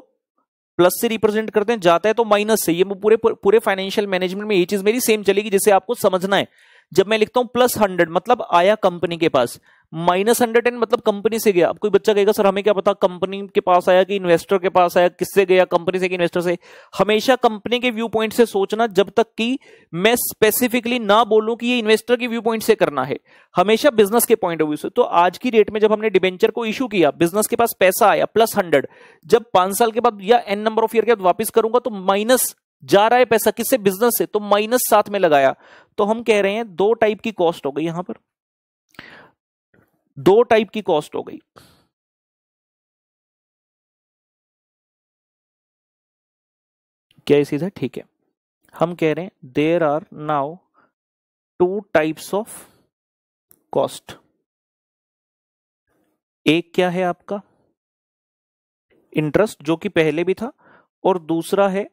प्लस से रिप्रेजेंट करते हैं, जाता है तो माइनस से। ये पूरे पूरे फाइनेंशियल मैनेजमेंट में ये चीज मेरी सेम चलेगी, जिसे आपको समझना है। जब मैं लिखता हूं +100 मतलब आया कंपनी के पास, -110 मतलब कंपनी से गया। अब कोई बच्चा कहेगा सर हमें क्या पता कंपनी के पास आया कि इन्वेस्टर के पास आया, किससे गया, कंपनी से कि इन्वेस्टर से। हमेशा कंपनी के व्यू पॉइंट से सोचना, जब तक कि मैं स्पेसिफिकली ना बोलूं कि ये इन्वेस्टर के व्यू पॉइंट से करना है, हमेशा बिजनेस के पॉइंट ऑफ व्यू से। तो आज की डेट में जब हमने डिबेंचर को इशू किया, बिजनेस के पास पैसा आया +100, जब 5 साल के बाद या n नंबर ऑफ ईयर के बाद वापिस करूंगा तो माइनस जा रहा है पैसा, किससे? बिजनेस से, तो माइनस साथ में लगाया। तो हम कह रहे हैं 2 टाइप की कॉस्ट हो गई यहां पर, 2 टाइप की कॉस्ट हो गई। क्या ये सीधा ठीक है? हम कह रहे हैं there are now 2 types of cost. एक क्या है आपका? इंटरेस्ट, जो कि पहले भी था, और दूसरा है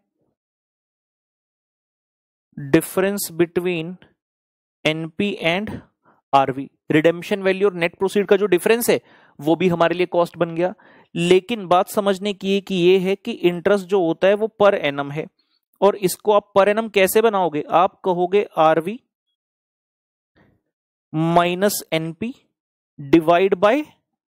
difference between NP and RV. Redemption value और नेट प्रोसीड का जो डिफरेंस है वो भी हमारे लिए कॉस्ट बन गया। लेकिन बात समझने की कि ये है कि इंटरेस्ट जो होता है वो पर एनम है, और इसको आप पर एनम कैसे बनाओगे? आप कहोगे RV minus NP divide by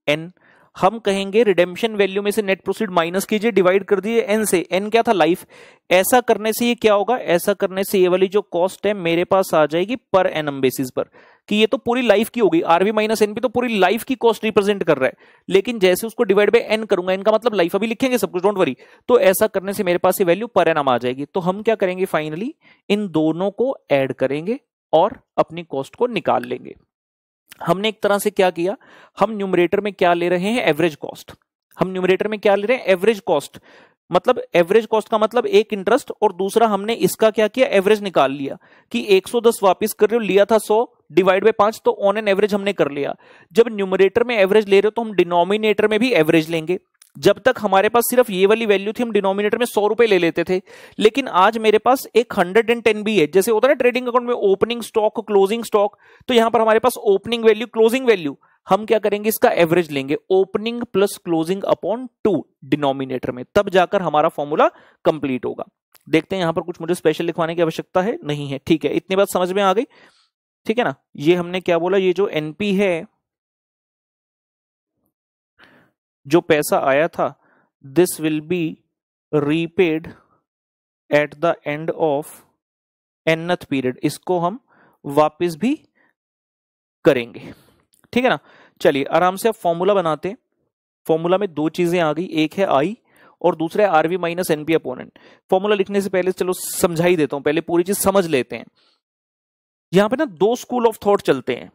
N. हम कहेंगे रिडेम्पशन वैल्यू में से नेट प्रोसीड माइनस कीजिए, डिवाइड कर दिए एन से। एन क्या था? लाइफ। ऐसा करने से ये क्या होगा? ऐसा करने से ये वाली जो कॉस्ट है मेरे पास आ जाएगी पर एनम बेसिस पर, कि ये तो पूरी लाइफ की होगी। आरवी माइनस एनपी तो पूरी लाइफ की कॉस्ट रिप्रेजेंट कर रहा है, लेकिन जैसे उसको डिवाइड बाय एन करूंगा, एन का मतलब लाइफ, अभी लिखेंगे सब कुछ, डोंट वरी। तो ऐसा करने से मेरे पास ये वैल्यू पर एनम आ जाएगी। तो हम क्या करेंगे, फाइनली इन दोनों को ऐड करेंगे और अपनी कॉस्ट को निकाल लेंगे। हमने एक तरह से क्या किया, हम न्यूमरेटर में क्या ले रहे हैं? Average cost. हम न्यूमरेटर में क्या ले रहे हैं? Average cost. मतलब एवरेज कॉस्ट का मतलब एक इंटरेस्ट, और दूसरा हमने इसका क्या किया? एवरेज निकाल लिया कि 110 वापस कर रहे हो, लिया था 100 डिवाइड बाय 5, तो ऑन एन एवरेज हमने कर लिया। जब न्यूमरेटर में एवरेज ले रहे हो तो हम डिनोमिनेटर में भी एवरेज लेंगे। जब तक हमारे पास सिर्फ ये वाली वैल्यू थी, हम डिनोमिनेटर में 100 रुपए ले लेते थे, लेकिन आज मेरे पास एक 110 भी है। जैसे होता है ना ट्रेडिंग अकाउंट में ओपनिंग स्टॉक, क्लोजिंग स्टॉक, तो यहां पर हमारे पास ओपनिंग वैल्यू, क्लोजिंग वैल्यू, हम क्या करेंगे? इसका एवरेज लेंगे, opening plus closing upon 2 denominator में, तब जाकर हमारा फॉर्मूला कंप्लीट होगा। देखते हैं यहां पर कुछ मुझे स्पेशल लिखवाने की आवश्यकता है? नहीं है, ठीक है। इतनी बात समझ में आ गई, ठीक है ना? ये हमने क्या बोला, ये जो एनपी है, जो पैसा आया था, this will be repaid at the end of nth period. इसको हम वापस भी करेंगे, ठीक है ना? चलिए आराम से अब फॉर्मूला बनाते हैं। फॉर्मूला में 2 चीजें आ गई, एक है आई और दूसरा है RV minus NP upon N. Formula लिखने से पहले चलो समझा ही देता हूं, पहले पूरी चीज समझ लेते हैं। यहां पे ना 2 स्कूल ऑफ थॉट चलते हैं।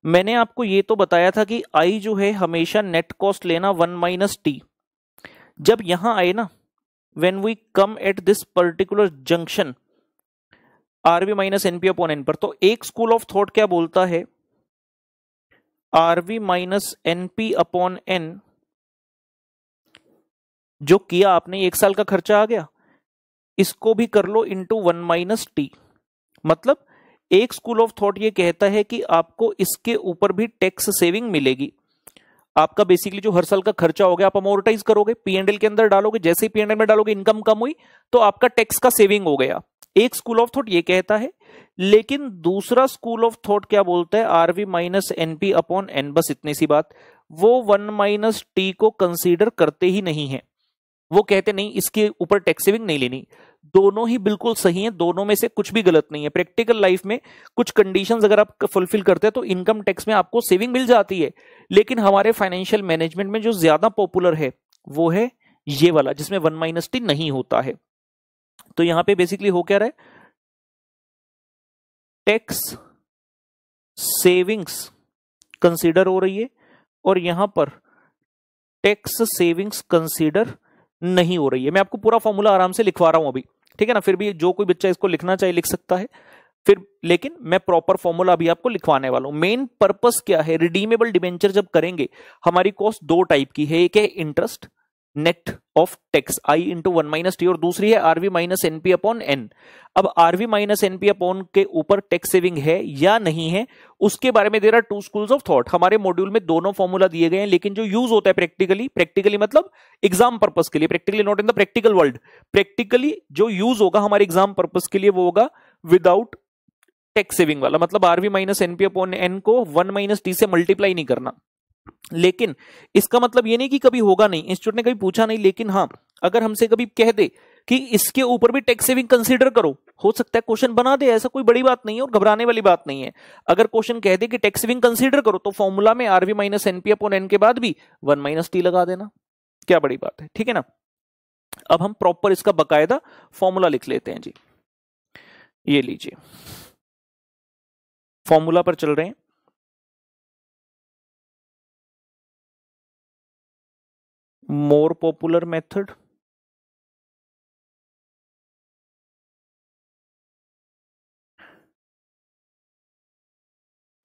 मैंने आपको ये तो बताया था कि आई जो है हमेशा नेट कॉस्ट लेना 1 माइनस टी। जब यहां आए ना, when we come at this particular junction, RV minus NP upon N पर। तो एक स्कूल ऑफ थॉट क्या बोलता है, RV minus NP upon N, जो किया आपने 1 साल का खर्चा आ गया, इसको भी कर लो इंटू 1 माइनस टी। मतलब एक स्कूल ऑफ थॉट ये कहता है कि आपको इसके ऊपर भी टैक्स सेविंग मिलेगी। आपका बेसिकली जो हर साल का खर्चा हो गया आप अमोर्टाइज करोगे, पीएनएल के अंदर डालोगे, जैसे ही पीएनएल में डालोगे इनकम कम हुई तो आपका टैक्स का सेविंग हो गया। एक स्कूल ऑफ थॉट ये कहता है, लेकिन दूसरा स्कूल ऑफ थॉट क्या बोलता है, RV minus NP upon N, बस इतनी सी बात, वो 1 माइनस टी को कंसीडर करते ही नहीं है। वो कहते नहीं इसके ऊपर टैक्स सेविंग नहीं लेनी। दोनों ही बिल्कुल सही हैं, दोनों में से कुछ भी गलत नहीं है। प्रैक्टिकल लाइफ में कुछ कंडीशंस अगर आप फुलफिल करते हैं तो इनकम टैक्स में आपको सेविंग मिल जाती है, लेकिन हमारे फाइनेंशियल मैनेजमेंट में जो ज्यादा पॉपुलर है वो है ये वाला, जिसमें 1 माइनस टी नहीं होता है। तो यहां पे बेसिकली हो क्या रहा है, टैक्स सेविंग्स कंसीडर हो रही है और यहां पर टैक्स सेविंग्स कंसीडर नहीं हो रही है। मैं आपको पूरा फॉर्मूला आराम से लिखवा रहा हूं अभी, ठीक है ना, फिर भी जो कोई बच्चा इसको लिखना चाहे लिख सकता है फिर, लेकिन मैं प्रॉपर फॉर्मूला अभी आपको लिखवाने वाला हूं। मेन पर्पस क्या है, रिडीमेबल डिबेंचर जब करेंगे हमारी कॉस्ट दो टाइप की है, एक है interest net of tax I into 1 minus T, और दूसरी है RV minus NP upon N. अब आरवी माइनस एनपी अपॉन के ऊपर टैक्स सेविंग है या नहीं है, उसके बारे में there are two schools of thought. हमारे मॉड्यूल में दोनों फॉर्मूला दिए गए हैं, लेकिन जो यूज होता है प्रैक्टिकली मतलब एग्जाम पर्पस के लिए, practically not in the practical world, practically जो यूज होगा हमारे एग्जाम पर्पस के लिए वो होगा विदाउट टैक्स सेविंग वाला। मतलब RV minus NP upon N को 1 माइनस टी से मल्टीप्लाई नहीं करना। लेकिन इसका मतलब ये नहीं कि कभी होगा नहीं, इंस्टीट्यूट ने कभी पूछा नहीं, लेकिन हाँ अगर हमसे कभी कह दे कि इसके ऊपर भी टैक्स सेविंग कंसीडर करो, हो सकता है क्वेश्चन बना दे, ऐसा कोई बड़ी बात नहीं है और घबराने वाली बात नहीं है। अगर क्वेश्चन कह दे कि टैक्स सेविंग कंसीडर करो तो फॉर्मूला में RV minus NP upon N के बाद भी 1 माइनस टी लगा देना, क्या बड़ी बात है, ठीक है ना। अब हम प्रॉपर इसका बकायदा फॉर्मूला लिख लेते हैं जी। ये लीजिए फॉर्मूला पर चल रहे हैं। More popular method,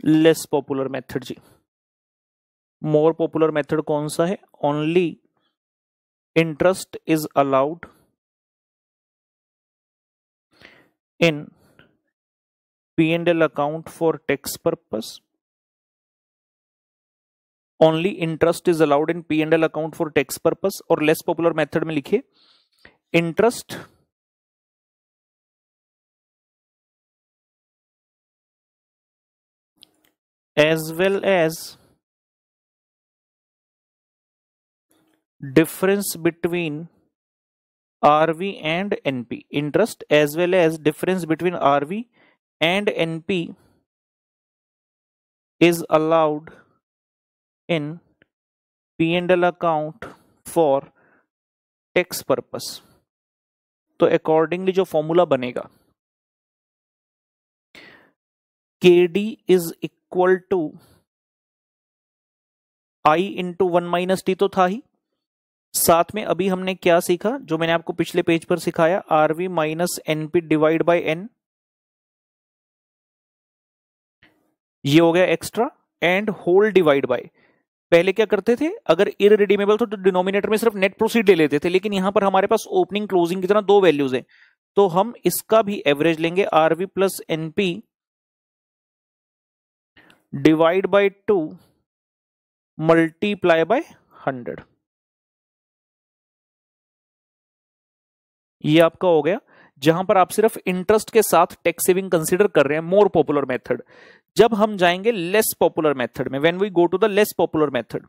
less popular method जी। मोर पॉपुलर मेथड कौन सा है, only interest is allowed in P&L account for tax purpose, only interest is allowed in P&L account for tax purpose। और लेस पॉपुलर मेथड में लिखिए interest as well as difference between RV and NP, interest as well as difference between RV and NP is allowed in P&L account for tax purpose। तो accordingly जो formula बनेगा KD is equal to I into 1 minus T तो था ही, साथ में अभी हमने क्या सीखा जो मैंने आपको पिछले पेज पर सिखाया, RV minus NP divide by N, ये हो गया extra, and whole divide by. पहले क्या करते थे, अगर इररिडीमेबल तो डिनोमिनेटर में सिर्फ नेट प्रोसीड ले लेते थे, लेकिन यहां पर हमारे पास ओपनिंग क्लोजिंग की तरह दो वैल्यूज हैं, तो हम इसका भी एवरेज लेंगे, RV plus NP divide by 2 multiply by 100। ये आपका हो गया, जहां पर आप सिर्फ इंटरेस्ट के साथ टैक्स सेविंग कंसीडर कर रहे हैं, मोर पॉपुलर मेथड। जब हम जाएंगे लेस पॉपुलर मेथड में, when we go to the less popular method,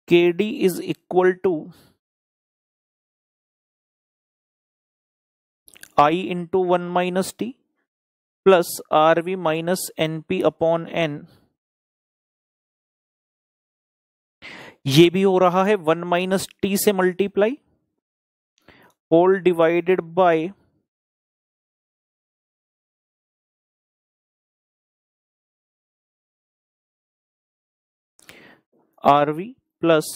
KD is equal to I into 1 minus T plus RV minus NP upon N, ये भी हो रहा है 1 माइनस टी से multiply, whole divided by RV plus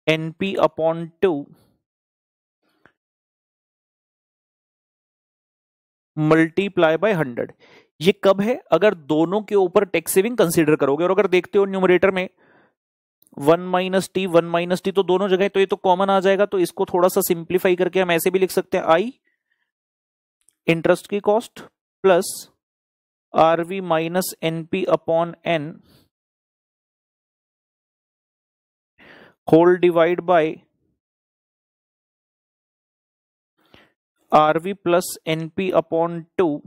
NP upon 2 multiply by 100। ये कब है? अगर दोनों के ऊपर टैक्स सेविंग कंसीडर करोगे। और अगर देखते हो न्यूमरेटर में 1 - t तो दोनों जगह तो ये तो कॉमन आ जाएगा, तो इसको थोड़ा सा सिंप्लीफाई करके हम ऐसे भी लिख सकते हैं, आई इंटरेस्ट की cost plus RV minus NP upon N whole divide by RV plus NP upon 2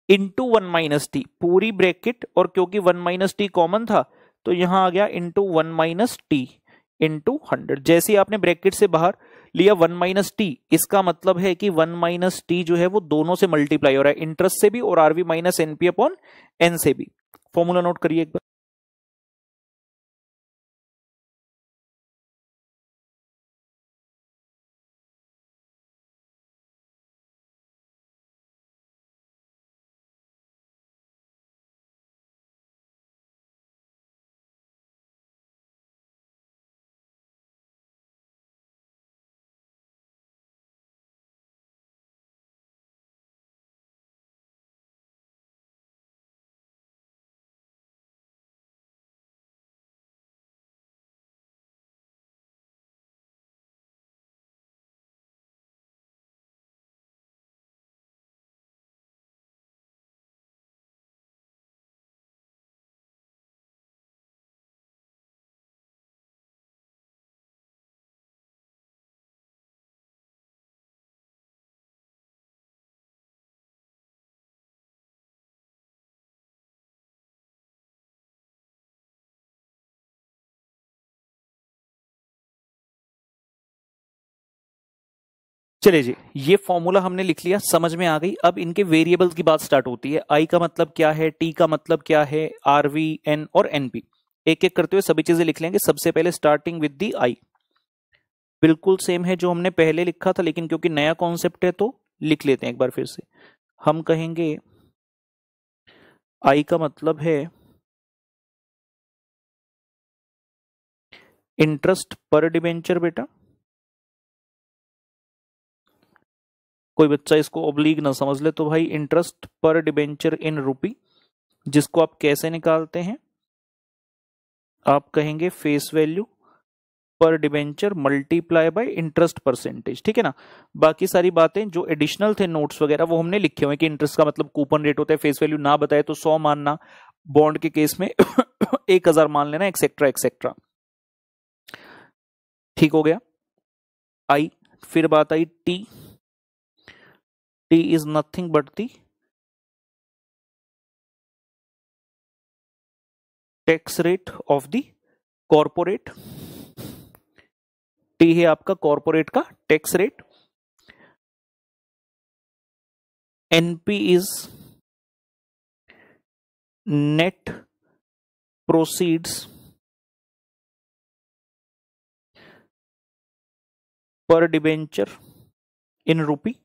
into 1 - t पूरी ब्रैकेट, और क्योंकि 1 - t कॉमन था तो यहां आ गया इंटू 1 - t इंटू 100। जैसे आपने ब्रैकेट से बाहर लिया 1 - t, इसका मतलब है कि 1 - t जो है वो दोनों से मल्टीप्लाई हो रहा है, इंटरेस्ट से भी और RV minus NP upon N से भी। फॉर्मूला नोट करिए एक बार। चलिए जी, ये फॉर्मूला हमने लिख लिया, समझ में आ गई। अब इनके वेरिएबल्स की बात स्टार्ट होती है। आई का मतलब क्या है, टी का मतलब क्या है, आरवी, एन और एनपी। एक एक करते हुए सभी चीजें लिख लेंगे। सबसे पहले स्टार्टिंग विद दी आई, बिल्कुल सेम है जो हमने पहले लिखा था, लेकिन क्योंकि नया कॉन्सेप्ट है तो लिख लेते हैं एक बार फिर से। हम कहेंगे आई का मतलब है इंटरेस्ट पर डिबेंचर। बेटा कोई बच्चा इसको ऑब्लिग ना समझ ले, तो भाई इंटरेस्ट पर डिबेंचर इन रुपी, जिसको आप कैसे निकालते हैं, आप कहेंगे फेस वैल्यू पर debenture multiply by interest percentage. ठीक है ना। बाकी सारी बातें जो एडिशनल थे नोट्स वगैरह वो हमने लिखे हुए कि इंटरेस्ट का मतलब कूपन रेट होता है, फेस वैल्यू ना बताए तो 100 मानना, बॉन्ड के केस में 1000 मान लेना, एक्सेट्रा एक्सेट्रा। ठीक हो गया आई। फिर बात I T. T is nothing but the tax rate of the corporate. T है आपका कॉर्पोरेट का tax rate. NP is net proceeds पर डिबेंचर इन रूपी।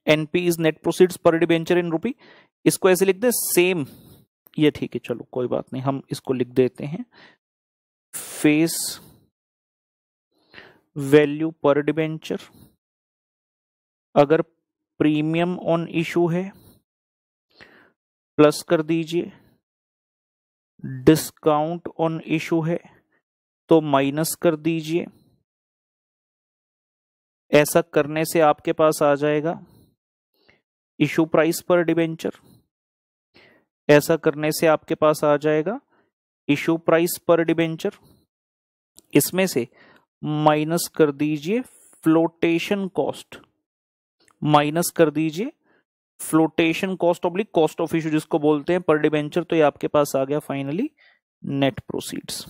एनपी इज नेट प्रोसीड्स पर डिबेंचर इन रूपी। इसको ऐसे लिख दे सेम, ये ठीक है, चलो कोई बात नहीं, हम इसको लिख देते हैं फेस वैल्यू पर डिबेंचर। अगर प्रीमियम ऑन इशू है प्लस कर दीजिए, डिस्काउंट ऑन इशू है तो माइनस कर दीजिए। ऐसा करने से आपके पास आ जाएगा इशू प्राइस पर डिबेंचर। ऐसा करने से आपके पास आ जाएगा इशू प्राइस पर डिबेंचर। इसमें से माइनस कर दीजिए फ्लोटेशन कॉस्ट, माइनस कर दीजिए flotation cost oblique cost of issue जिसको बोलते हैं पर डिबेंचर। तो ये आपके पास आ गया फाइनली नेट प्रोसीड्स।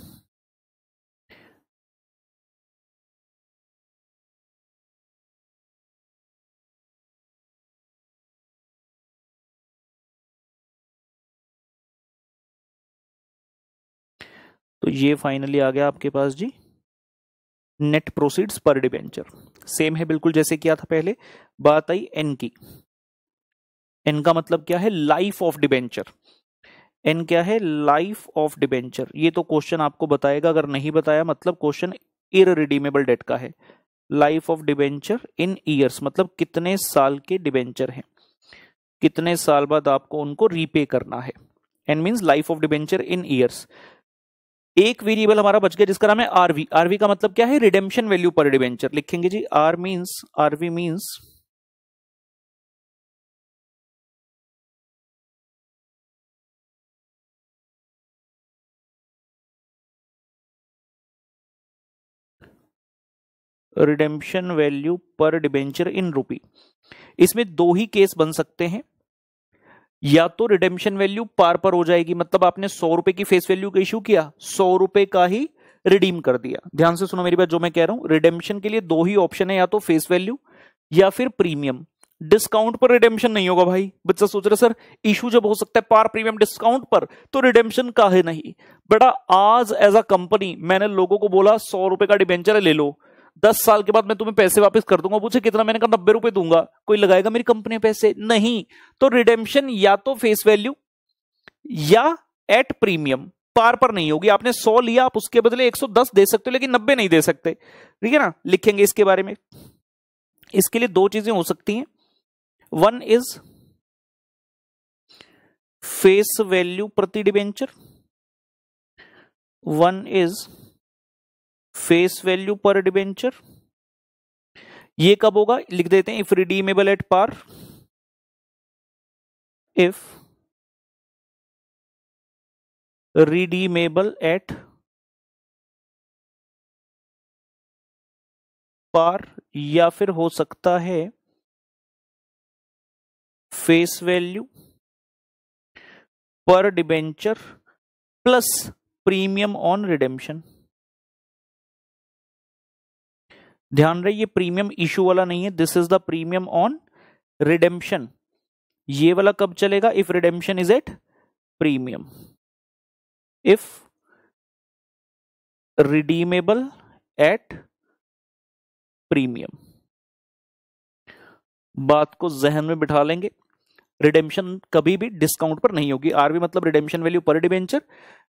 तो ये फाइनली आ गया आपके पास जी नेट प्रोसीड्स पर डिबेंचर। सेम है बिल्कुल जैसे किया था पहले। बात आई एन की। एन का मतलब क्या है, लाइफ ऑफ डिबेंचर। एन क्या है, लाइफ ऑफ डिबेंचर। ये तो क्वेश्चन आपको बताएगा, अगर नहीं बताया मतलब क्वेश्चन इररिडीमेबल डेट का है। Life of debenture in years, मतलब कितने साल के डिबेंचर हैं, कितने साल बाद आपको उनको रीपे करना है। And means life of debenture in years. एक वेरिएबल हमारा बच गया जिसका नाम है आरवी। आरवी का मतलब क्या है? रिडेम्पशन वैल्यू पर डिबेंचर। लिखेंगे जी आरवी मींस रिडेम्पशन वैल्यू पर डिबेंचर इन रूपी। इसमें दो ही केस बन सकते हैं, या तो रिडेम्पशन वैल्यू पार पर हो जाएगी, मतलब आपने 100 रुपए की फेस वैल्यू का इशू किया, 100 रुपए का ही रिडीम कर दिया। ध्यान से सुनो मेरी बात जो मैं कह रहा हूं, रिडेम्पशन के लिए दो ही ऑप्शन है, या तो फेस वैल्यू या फिर प्रीमियम। डिस्काउंट पर रिडेम्पशन नहीं होगा भाई। बच्चा सोच रहे सर इशू जब हो सकता है पार प्रीमियम डिस्काउंट पर, तो रिडेम्पशन काहे नहीं? बेटा आज एज अ कंपनी मैंने लोगों को बोला 100 रुपए का डिबेंचर है ले लो, 10 साल के बाद मैं तुम्हें पैसे वापस कर दूंगा। पूछे कितना? मैंने कहा 90 रुपए दूंगा। कोई लगाएगा मेरी कंपनी पैसे? नहीं। तो रिडेम्पशन या तो फेस वैल्यू या एट प्रीमियम, पार पर नहीं होगी। आपने 100 लिया, आप उसके बदले 110 दे सकते हो, लेकिन 90 नहीं दे सकते। ठीक है ना? लिखेंगे इसके बारे में। इसके लिए दो चीजें हो सकती हैं, वन इज फेस वैल्यू प्रति debenture, one is face value पर डिबेंचर। ये कब होगा? लिख देते हैं if redeemable at par, if redeemable at par, या फिर हो सकता है फेस वैल्यू पर debenture plus premium on redemption. ध्यान रहे ये प्रीमियम इशू वाला नहीं है, this is the premium on redemption. ये वाला कब चलेगा? If redemption is at premium, if redeemable at premium. बात को जहन में बिठा लेंगे, रिडेम्पशन कभी भी डिस्काउंट पर नहीं होगी। आरवी मतलब रिडेम्पशन वैल्यू पर debenture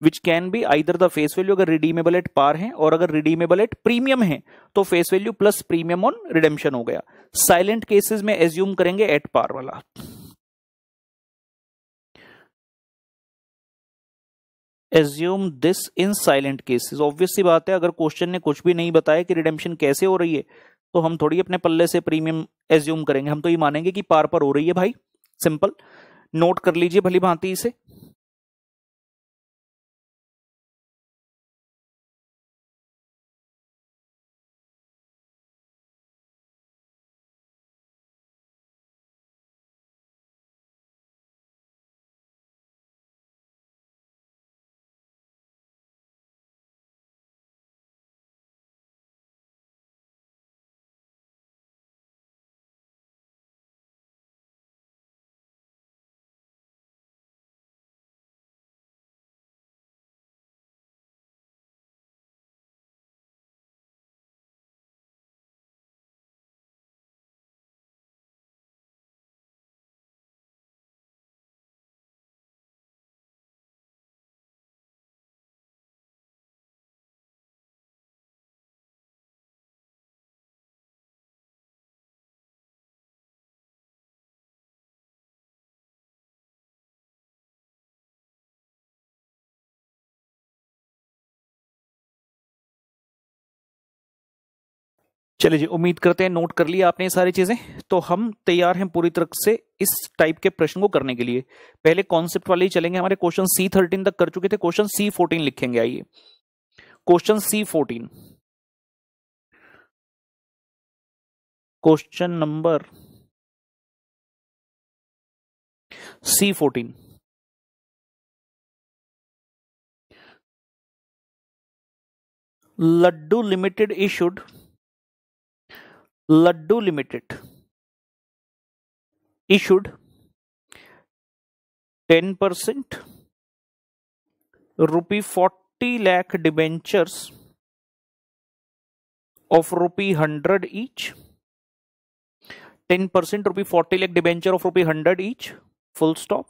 which can be either the face value, अगर रिडीमेबल एट पार है, और अगर रिडीमेबल एट प्रीमियम है तो face value plus premium on redemption हो गया। साइलेंट केसेस में एज्यूम करेंगे एट पार वाला। Assume this in silent cases. Obvious सी बात है, अगर क्वेश्चन ने कुछ भी नहीं बताया कि रिडेम्पशन कैसे हो रही है, तो हम थोड़ी अपने पल्ले से प्रीमियम एज्यूम करेंगे। हम तो ये मानेंगे कि पार पर हो रही है भाई। सिंपल, नोट कर लीजिए भली भांति इसे। चलिए जी, उम्मीद करते हैं नोट कर लिया आपने ये सारी चीजें। तो हम तैयार हैं पूरी तरह से इस टाइप के प्रश्न को करने के लिए। पहले कॉन्सेप्ट वाले ही चलेंगे, हमारे क्वेश्चन C13 तक कर चुके थे, क्वेश्चन C14 लिखेंगे। आइए question C14, question number C14। लड्डू लिमिटेड इशूड, लड्डू limited issued 10% rupee 40 lakh debentures of rupee 100 each, 10% rupee 40 lakh debenture of rupee 100 each, full stop.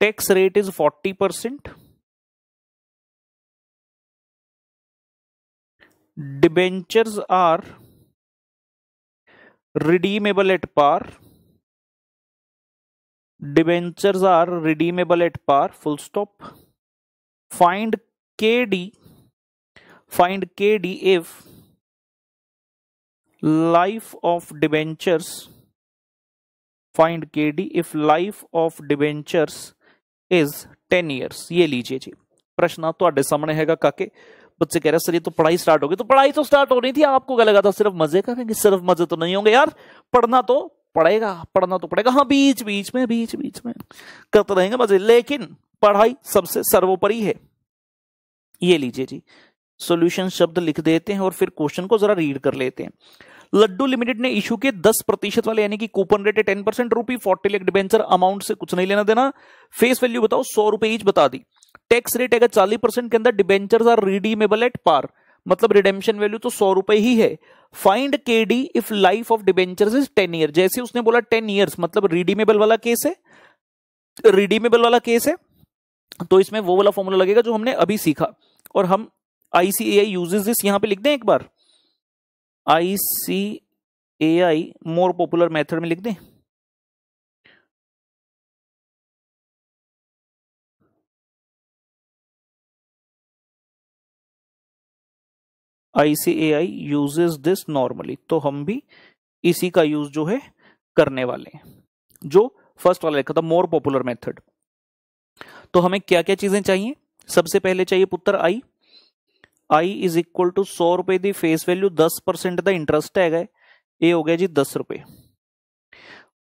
Tax rate is 40%. Debentures are redeemable at par. Debentures are redeemable at par, full stop. Find KD if life of debentures, find KD if life of debentures is 10 years. ये लीजिए जी, प्रश्न ਤੁਹਾਡੇ सामने हैगा काके। बच्चे कह रहे सर ये तो पढ़ाई स्टार्ट होगी, तो पढ़ाई तो स्टार्ट हो रही थी, आपको क्या लगा था सिर्फ मजे करेंगे? सिर्फ मजे तो नहीं होंगे यार, पढ़ना तो पड़ेगा, पढ़ना तो पड़ेगा। हाँ, बीच बीच में करते रहेंगे मजे, लेकिन पढ़ाई सबसे सर्वोपरि है। ये लीजिए जी, सॉल्यूशन शब्द लिख देते हैं और फिर क्वेश्चन को जरा रीड कर लेते हैं। लड्डू लिमिटेड ने इशू के 10% वाले यानी कि कूपन रेट है 10% रुपी 40 लाख डिबेंचर, अमाउंट से कुछ नहीं लेना देना। फेस वैल्यू बताओ, 100 रुपए ईच बता दी। टैक्स रेट है 40% के अंदर, debentures are redeemable at par, मतलब रिडेम्पशन वैल्यू तो 100 रुपए ही है। Find KD if life of debentures is 10 year. जैसे उसने बोला 10 ईयर्स, मतलब रिडीमेबल वाला केस है, रिडीमेबल वाला केस है, तो इसमें वो वाला फॉर्मूला लगेगा जो हमने अभी सीखा। और हम ICAI यूजेस दिस, यहां पे लिख दें एक बार, ICAI मोर पॉपुलर मेथड में लिख दें। ICAI यूजेस दिस नॉर्मली, तो हम भी इसी का यूज जो है करने वाले हैं, जो फर्स्ट वाला लिखा था मोर पॉपुलर मेथड। तो हमें क्या क्या चीजें चाहिए? सबसे पहले चाहिए पुत्र I इज इक्वल टू 100 रुपए दी फेस वैल्यू, 10% का इंटरेस्ट है, ये हो गया जी 10 रुपए।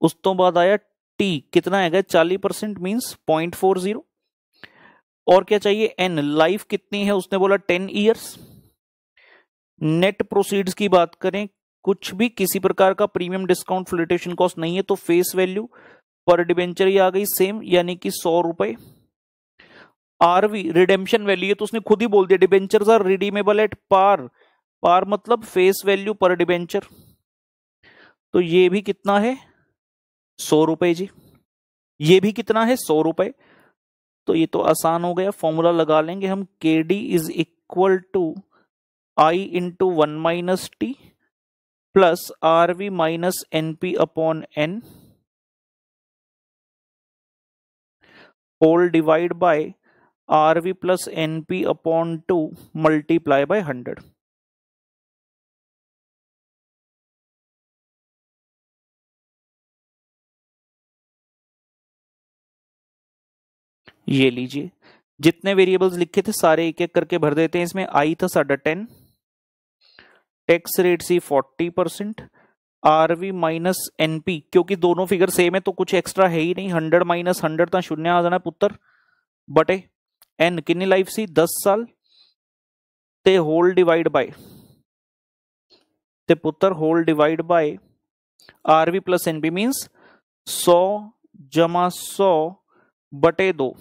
उस तो बाद आया T, कितना है 40% मींस 0.40। और क्या चाहिए N, लाइफ कितनी है उसने बोला 10 ईयर्स। नेट प्रोसीड्स की बात करें, कुछ भी किसी प्रकार का प्रीमियम डिस्काउंट फ्लोटेशन कॉस्ट नहीं है, तो फेस वैल्यू पर डिबेंचर ही आ गई सेम, यानी कि 100 रुपए। आरवी रिडेम्पशन वैल्यू, तो उसने खुद ही बोल दिया debentures are redeemable at par, par मतलब फेस वैल्यू पर डिबेंचर, तो ये भी कितना है 100 रुपए जी। ये भी कितना है 100 रुपए। तो ये तो आसान हो गया, फॉर्मूला लगा लेंगे हम, KD is equal to I into 1 minus T plus RV minus NP upon N whole divide by RV plus NP upon 2 multiply by 100। ये लीजिए, जितने वेरिएबल्स लिखे थे सारे एक एक करके भर देते हैं इसमें। I था साढ़ा 10, टैक्स रेट सी 40%, RV माइनस NP, क्योंकि दोनों फिगर सेम है तो कुछ एक्स्ट्रा है ही नहीं, 100 माइनस 100 था शून्य आ जाना पुत्र, बटे N कितनी लाइफ सी 10 साल, ते होल डिवाइड बाय, ते पुत्र whole divide by RV plus NP means 100 जमा 100 बटे 2।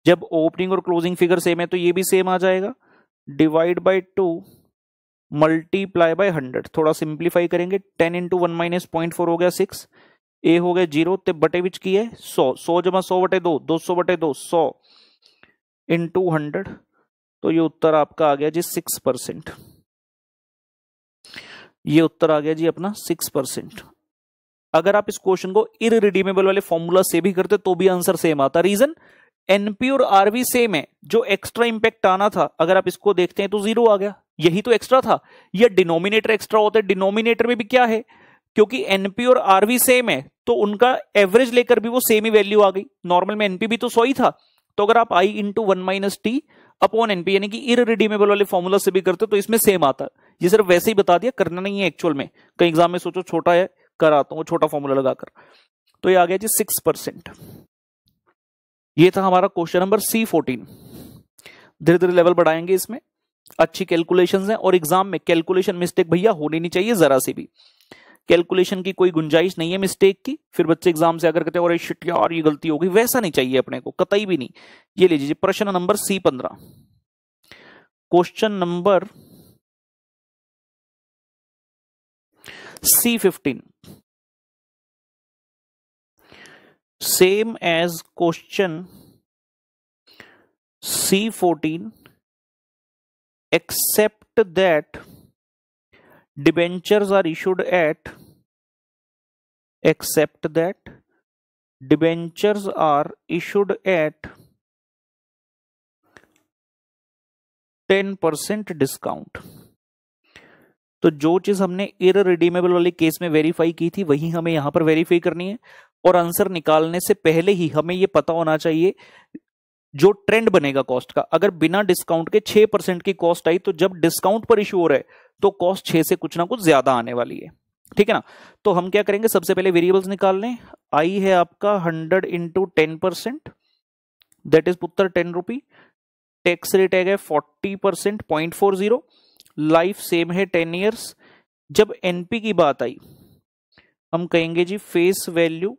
जब ओपनिंग और क्लोजिंग फिगर सेम है तो ये भी सेम आ जाएगा, डिवाइड बाय 2 मल्टीप्लाई बाय 100। थोड़ा सिंप्लीफाई करेंगे, 10 इंटू 1 माइनस 0.4 हो गया 6, ए हो गया 0, ते बटे विच की है 100, 100 जमा 100 बटे 2 200 बटे 2 100 इंटू 100, तो ये उत्तर आपका आ गया जी 6%। ये उत्तर आ गया जी अपना 6%। अगर आप इस क्वेश्चन को इररिडीमेबल वाले फॉर्मूला से भी करते तो भी आंसर सेम आता। रीजन, एनपी और आरवी सेम है, जो एक्स्ट्रा इंपैक्ट आना था अगर आप इसको देखते हैं तो 0 आ गया, यही तो एक्स्ट्रा था। ये डिनोमिनेटर एक्स्ट्रा होता है, डिनोमिनेटर में भी क्या है, क्योंकि एनपी और आरवी सेम है तो उनका एवरेज लेकर भी वो सेम ही वैल्यू आ गई। नॉर्मल में एनपी भी तो 100 ही था, तो अगर आप I into 1 minus T upon NP यानी कि इररिडीमेबल वाले फॉर्मूला से भी करते तो इसमें सेम आता। ये सिर्फ वैसे ही बता दिया, करना नहीं है एक्चुअल में, कई एग्जाम में सोचो छोटा है कराता हूं छोटा फॉर्मूला लगाकर। तो ये आ गया जी 6%। ये था हमारा क्वेश्चन नंबर C14। धीरे धीरे लेवल बढ़ाएंगे इसमें, अच्छी कैलकुलेशंस हैं और एग्जाम में कैलकुलेशन मिस्टेक भैया होनी नहीं चाहिए, जरा सी भी कैलकुलेशन की कोई गुंजाइश नहीं है मिस्टेक की, फिर बच्चे एग्जाम से आकर कहते हैं अरे शिट यार ये गलती हो गई, वैसा नहीं चाहिए अपने को, कतई भी नहीं। ये लीजिए प्रश्न नंबर C15, question number C15 same as question C14 except except that debentures are issued at except that debentures are issued at 10% discount. तो जो चीज हमने इररिडीमेबल वाले केस में वेरीफाई की थी वही हमें यहां पर वेरीफाई करनी है, और आंसर निकालने से पहले ही हमें यह पता होना चाहिए जो ट्रेंड बनेगा कॉस्ट का। अगर बिना डिस्काउंट के 6% की कॉस्ट आई तो जब डिस्काउंट पर इशू हो रहा है तो कॉस्ट 6 से कुछ ना कुछ ज्यादा आने वाली है, ठीक है ना। तो हम क्या करेंगे, सबसे पहले वेरिएबल्स निकाल लें। आई है आपका 100 इंटू 10%, दैट इज पुत्र 10 रुपी। टैक्स रेट है 40%, 0.40। लाइफ सेम है 10 ईयर्स। जब एनपी की बात आई हम कहेंगे जी फेस वैल्यू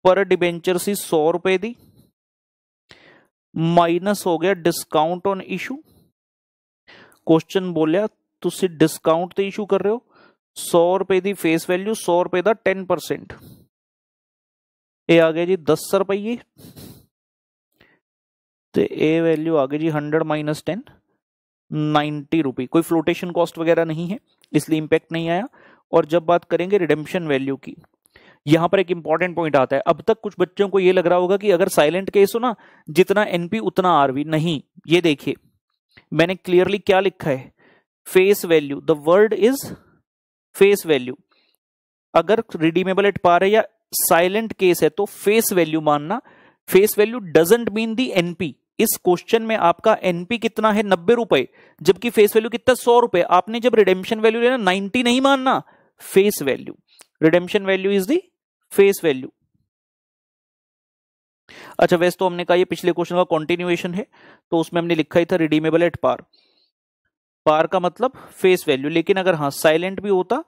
पर डिबेंचर सी 100 रुपए दी, माइनस हो गया डिस्काउंट ऑन इशू। क्वेश्चन बोलिया तुसी डिस्काउंट ते इशू कर रहे हो, 100 रुपए दी फेस वैल्यू, 100 रुपए दा 10%, ये आ गया जी 10 रुपये। तो ए वैल्यू आ गई जी 100 माइनस 10, 90 रुपये। कोई फ्लोटेशन कॉस्ट वगैरह नहीं है इसलिए इंपैक्ट नहीं आया। और जब बात करेंगे रिडेम्पशन वैल्यू की, यहां पर एक इंपॉर्टेंट पॉइंट आता है। अब तक कुछ बच्चों को यह लग रहा होगा कि अगर साइलेंट केस हो ना, जितना एनपी उतना आरवी। नहीं, ये देखिए मैंने क्लियरली क्या लिखा है, face value, the word is face value. अगर रिडीमेबल एट पार है या साइलेंट केस है तो फेस वैल्यू मानना। Face value doesn't mean the NP. इस क्वेश्चन में आपका एनपी कितना है 90 रुपए, जबकि फेस वैल्यू कितना 100 रुपए। आपने जब रिडेम्पशन वैल्यू लेना 90 नहीं मानना, face value. Redemption value is the face value. अच्छा, वैसे तो हमने कहा ये पिछले क्वेश्चन का कंटिन्यूएशन है, तो उसमें हमने लिखा ही था रिडीमेबल एट पार। पार का मतलब फेस वैल्यू, लेकिन अगर हाँ साइलेंट भी होता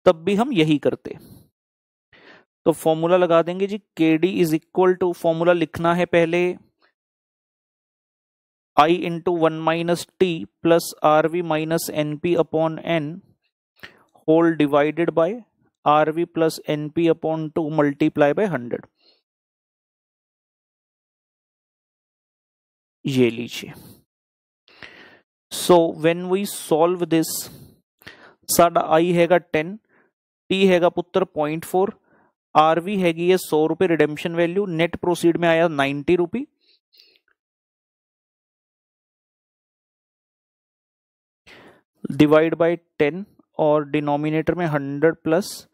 तब भी हम यही करते। तो फॉर्मूला लगा देंगे जी, KD is equal to, formula लिखना है पहले I into 1 minus T plus RV minus NP upon N whole divided by RV plus NP upon 2 multiply by 100। ये लीजिए। So when we solve this, साडा आई हैगा 10, टी हैगा पुत्र 0.4, RV हैगी है 100 रुपए रिडेम्पशन वैल्यू, नेट प्रोसीड में आया 90 रुपी। डिवाइड बाय 10 और डिनोमिनेटर में 100 प्लस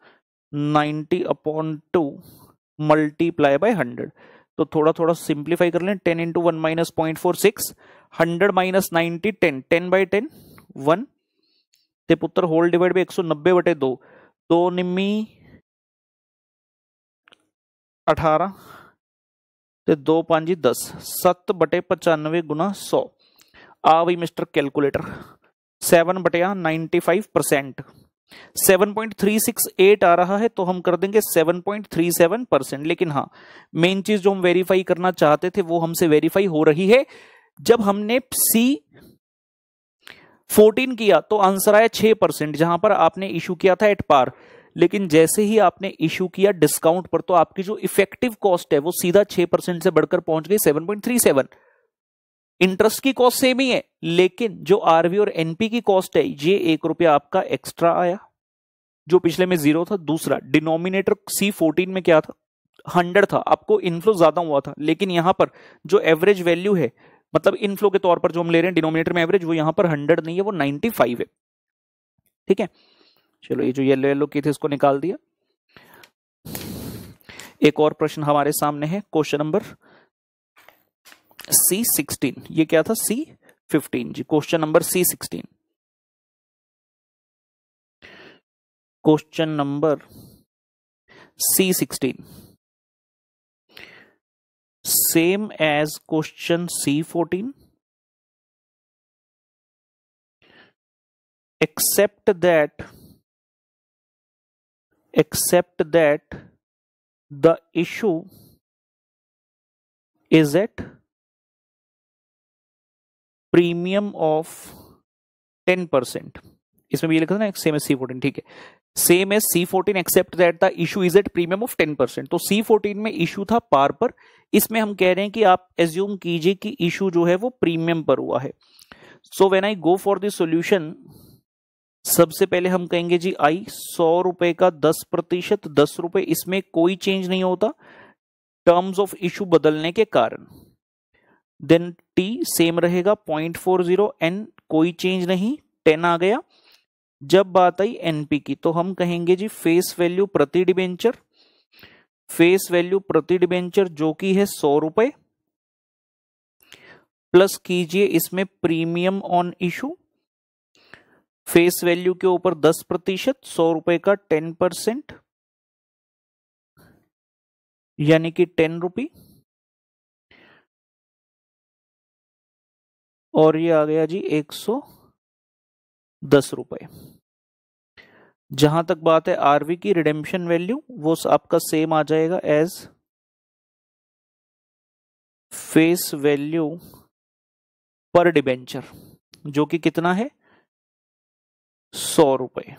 90 अपॉन 2 मल्टीप्लाई बाय 100। तो थोड़ा थोड़ा सिंप्लीफाई कर लें। 10 इंटू 1 माइनस 0.46, 100 माइनस 90 10, 10 बाई 10 1 ते पुत्र होल डिवाइड बाय 190 बटे 2, 2 निम्मी 18 ते 2 5 10, 7 बटे 95 गुना 100। आ भाई मिस्टर कैलकुलेटर, 7 बटे 95%, 7.368 आ रहा है, तो हम कर देंगे 7.37%। लेकिन हाँ, मेन चीज जो हम वेरीफाई करना चाहते थे वो हमसे वेरीफाई हो रही है। जब हमने C14 किया तो आंसर आया 6%, जहां पर आपने इशू किया था एट पार। लेकिन जैसे ही आपने इशू किया डिस्काउंट पर, तो आपकी जो इफेक्टिव कॉस्ट है वो सीधा 6% से बढ़कर पहुंच गई 7.37। इंटरेस्ट की कॉस्ट सेम ही है, लेकिन जो आरवी और एनपी की कॉस्ट है ये 1 रुपया आपका एक्स्ट्रा आया, जो पिछले में 0 था। दूसरा, डिनोमिनेटर C14 में क्या था, 100 था, आपको इनफ्लो ज्यादा हुआ था। लेकिन यहां पर जो एवरेज वैल्यू है, मतलब इनफ्लो के तौर पर जो हम ले रहे हैं डिनोमिनेटर में एवरेज, वो यहां पर 100 नहीं है, वो 95 है। ठीक है, चलो ये जो येलो येलो की थे इसको निकाल दिया। एक और प्रश्न हमारे सामने है, क्वेश्चन नंबर C16। ये क्या था, C15 जी। Question number C16, question number C16 same as question C14 except that the issue is at premium of 10%। इसमें भी ये लिखा था ना, सेम एज C14। ठीक है, same as C14 except that the issue is at premium of 10%। तो C14 में इशू था पार पर, इसमें हम कह रहे हैं कि आप एज्यूम कीजिए कि इशू जो है वो प्रीमियम पर हुआ है। So when I go for the solution, सबसे पहले हम कहेंगे जी आई 100 रुपए का 10%, 10 रुपए, इसमें कोई चेंज नहीं होता टर्म्स ऑफ इशू बदलने के कारण। देन टी सेम रहेगा 0.40, एन कोई चेंज नहीं, 10 आ गया। जब बात आई एनपी की तो हम कहेंगे जी फेस वैल्यू प्रति डिबेंचर, फेस वैल्यू प्रति डिबेंचर जो कि है 100 रुपए, प्लस कीजिए इसमें premium on issue, face value के ऊपर 10%, 100 रुपए का 10%, यानी कि 10 रुपये, और ये आ गया जी 110 रुपए। जहां तक बात है आरवी की रिडेम्पशन वैल्यू, वो आपका सेम आ जाएगा एज फेस वैल्यू पर डिबेंचर, जो कि कितना है 100 रुपए।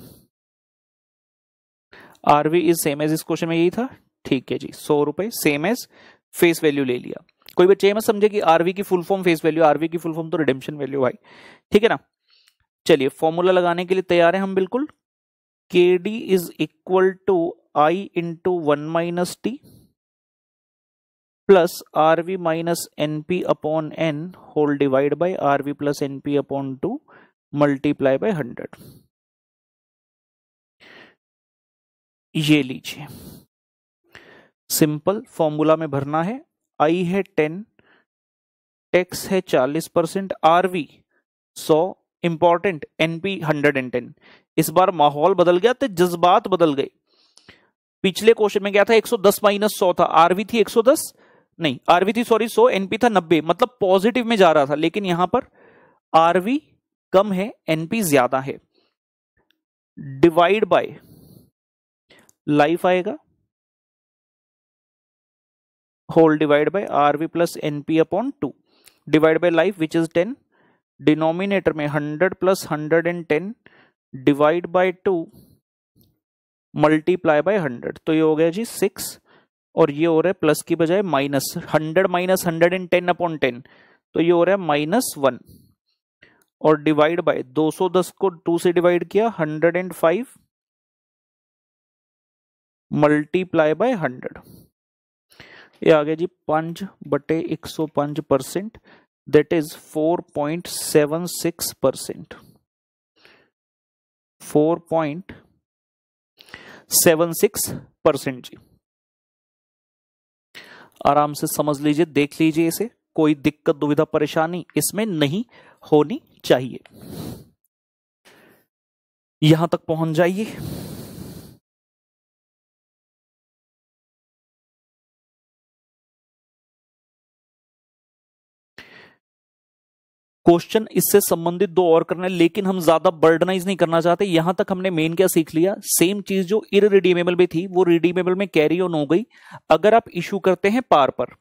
आरवी इज सेम एज, इस क्वेश्चन में यही था, ठीक है जी, 100 रुपए सेम एज फेस वैल्यू ले लिया। कोई बच्चे मत समझे कि आरवी की full form face value, RV की फुल फॉर्म तो रिडेम्पशन वैल्यू भाई, ठीक है ना। चलिए फॉर्मूला लगाने के लिए तैयार है हम बिल्कुल। K D is equal to I into 1 minus T plus R V minus N P upon N whole divide by R V plus N P upon 2 multiply by 100। ये लीजिए, सिंपल फॉर्मूला में भरना है। आई है 10, टैक्स है 40%, are we 100, important, NP 110। इस बार माहौल बदल गया तो जज्बात बदल गए। पिछले क्वेश्चन में क्या था 110 माइनस 100 था, आरवी थी 110, नहीं आरवी थी सॉरी 100, एनपी था 90, मतलब पॉजिटिव में जा रहा था। लेकिन यहां पर आरवी कम है, एनपी ज्यादा है, डिवाइड बाय लाइफ आएगा, whole divide by RV plus NP upon 2 divide by life which is 10, denominator में 100 plus 110 divide by 2 multiply by 100, तो ये हो गया जी 6, और ये हो रहा है प्लस की बजाय माइनस, 100 माइनस 110 अपॉन 10, तो ये हो रहा है -1, और डिवाइड बाय 210 को 2 से डिवाइड किया, 105 मल्टीप्लाई बाय 100, ये आ गया जी 5/105%, दैट इज 4.76%, 4.76% जी। आराम से समझ लीजिए, देख लीजिए इसे, कोई दिक्कत दुविधा परेशानी इसमें नहीं होनी चाहिए। यहां तक पहुंच जाइए। क्वेश्चन इससे संबंधित 2 और करना है, लेकिन हम ज्यादा बर्डनाइज नहीं करना चाहते। यहां तक हमने मेन क्या सीख लिया, सेम चीज जो इररिडीमेबल में थी वो रिडीमेबल में कैरी ऑन हो गई। अगर आप इशू करते हैं पार पर,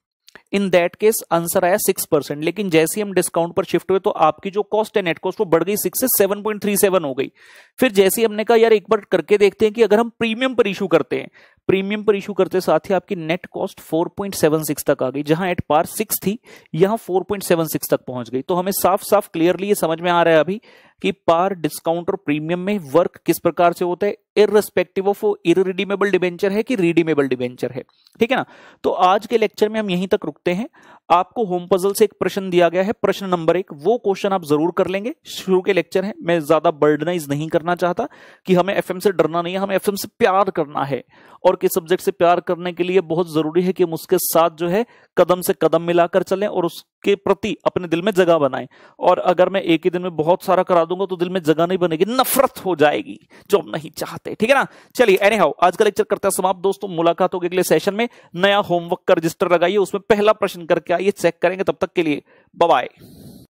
इन दैट केस आंसर आया 6%, लेकिन जैसे हम डिस्काउंट पर शिफ्ट हुए तो आपकी जो कॉस्ट है नेट कॉस्ट वो बढ़ गई 6 से 7.37 हो गई। फिर जैसे हमने कहा यार एक बार करके देखते हैं कि अगर हम प्रीमियम पर इशू करते हैं, प्रीमियम पर इशू करते साथ ही आपकी नेट कॉस्ट 4.76 तक आ गई, जहां एट पार 6 थी यहां 4.76 तक पहुंच गई। तो हमें साफ साफ क्लियरली ये समझ में आ रहा है अभी कि पार, डिस्काउंट और प्रीमियम में वर्क किस प्रकार से होता है, इररिस्पेक्टिव ऑफ इररिडीमेबल डिबेंचर है कि रिडीमेबल डिबेंचर है, ठीक है ना। तो आज के लेक्चर में हम यहीं तक रुकते हैं। आपको होम पजल से एक प्रश्न दिया गया है, प्रश्न नंबर 1, वो क्वेश्चन आप जरूर कर लेंगे। शुरू के लेक्चर है, मैं ज्यादा बर्डनाइज नहीं करना चाहता कि हमें एफएम से डरना नहीं है, हमें एफएम से प्यार करना है, और किस सब्जेक्ट से प्यार करने के लिए बहुत जरूरी है कि हम उसके साथ जो है कदम से कदम मिलाकर चलें और उसके प्रति अपने दिल में जगह बनाएं। और अगर मैं एक ही दिन में बहुत सारा करा दूंगा तो दिल में जगह नहीं बनेगी, नफरत हो जाएगी, जो हम नहीं चाहते, ठीक है ना। चलिए एनी हाउ आज का लेक्चर करते हैं समाप्त दोस्तों। मुलाकात होगी अगले सेशन में। नया होमवर्क का रजिस्टर लगाइए, उसमें पहला प्रश्न करके आइए, चेक करेंगे। तब तक के लिए बाय बाय।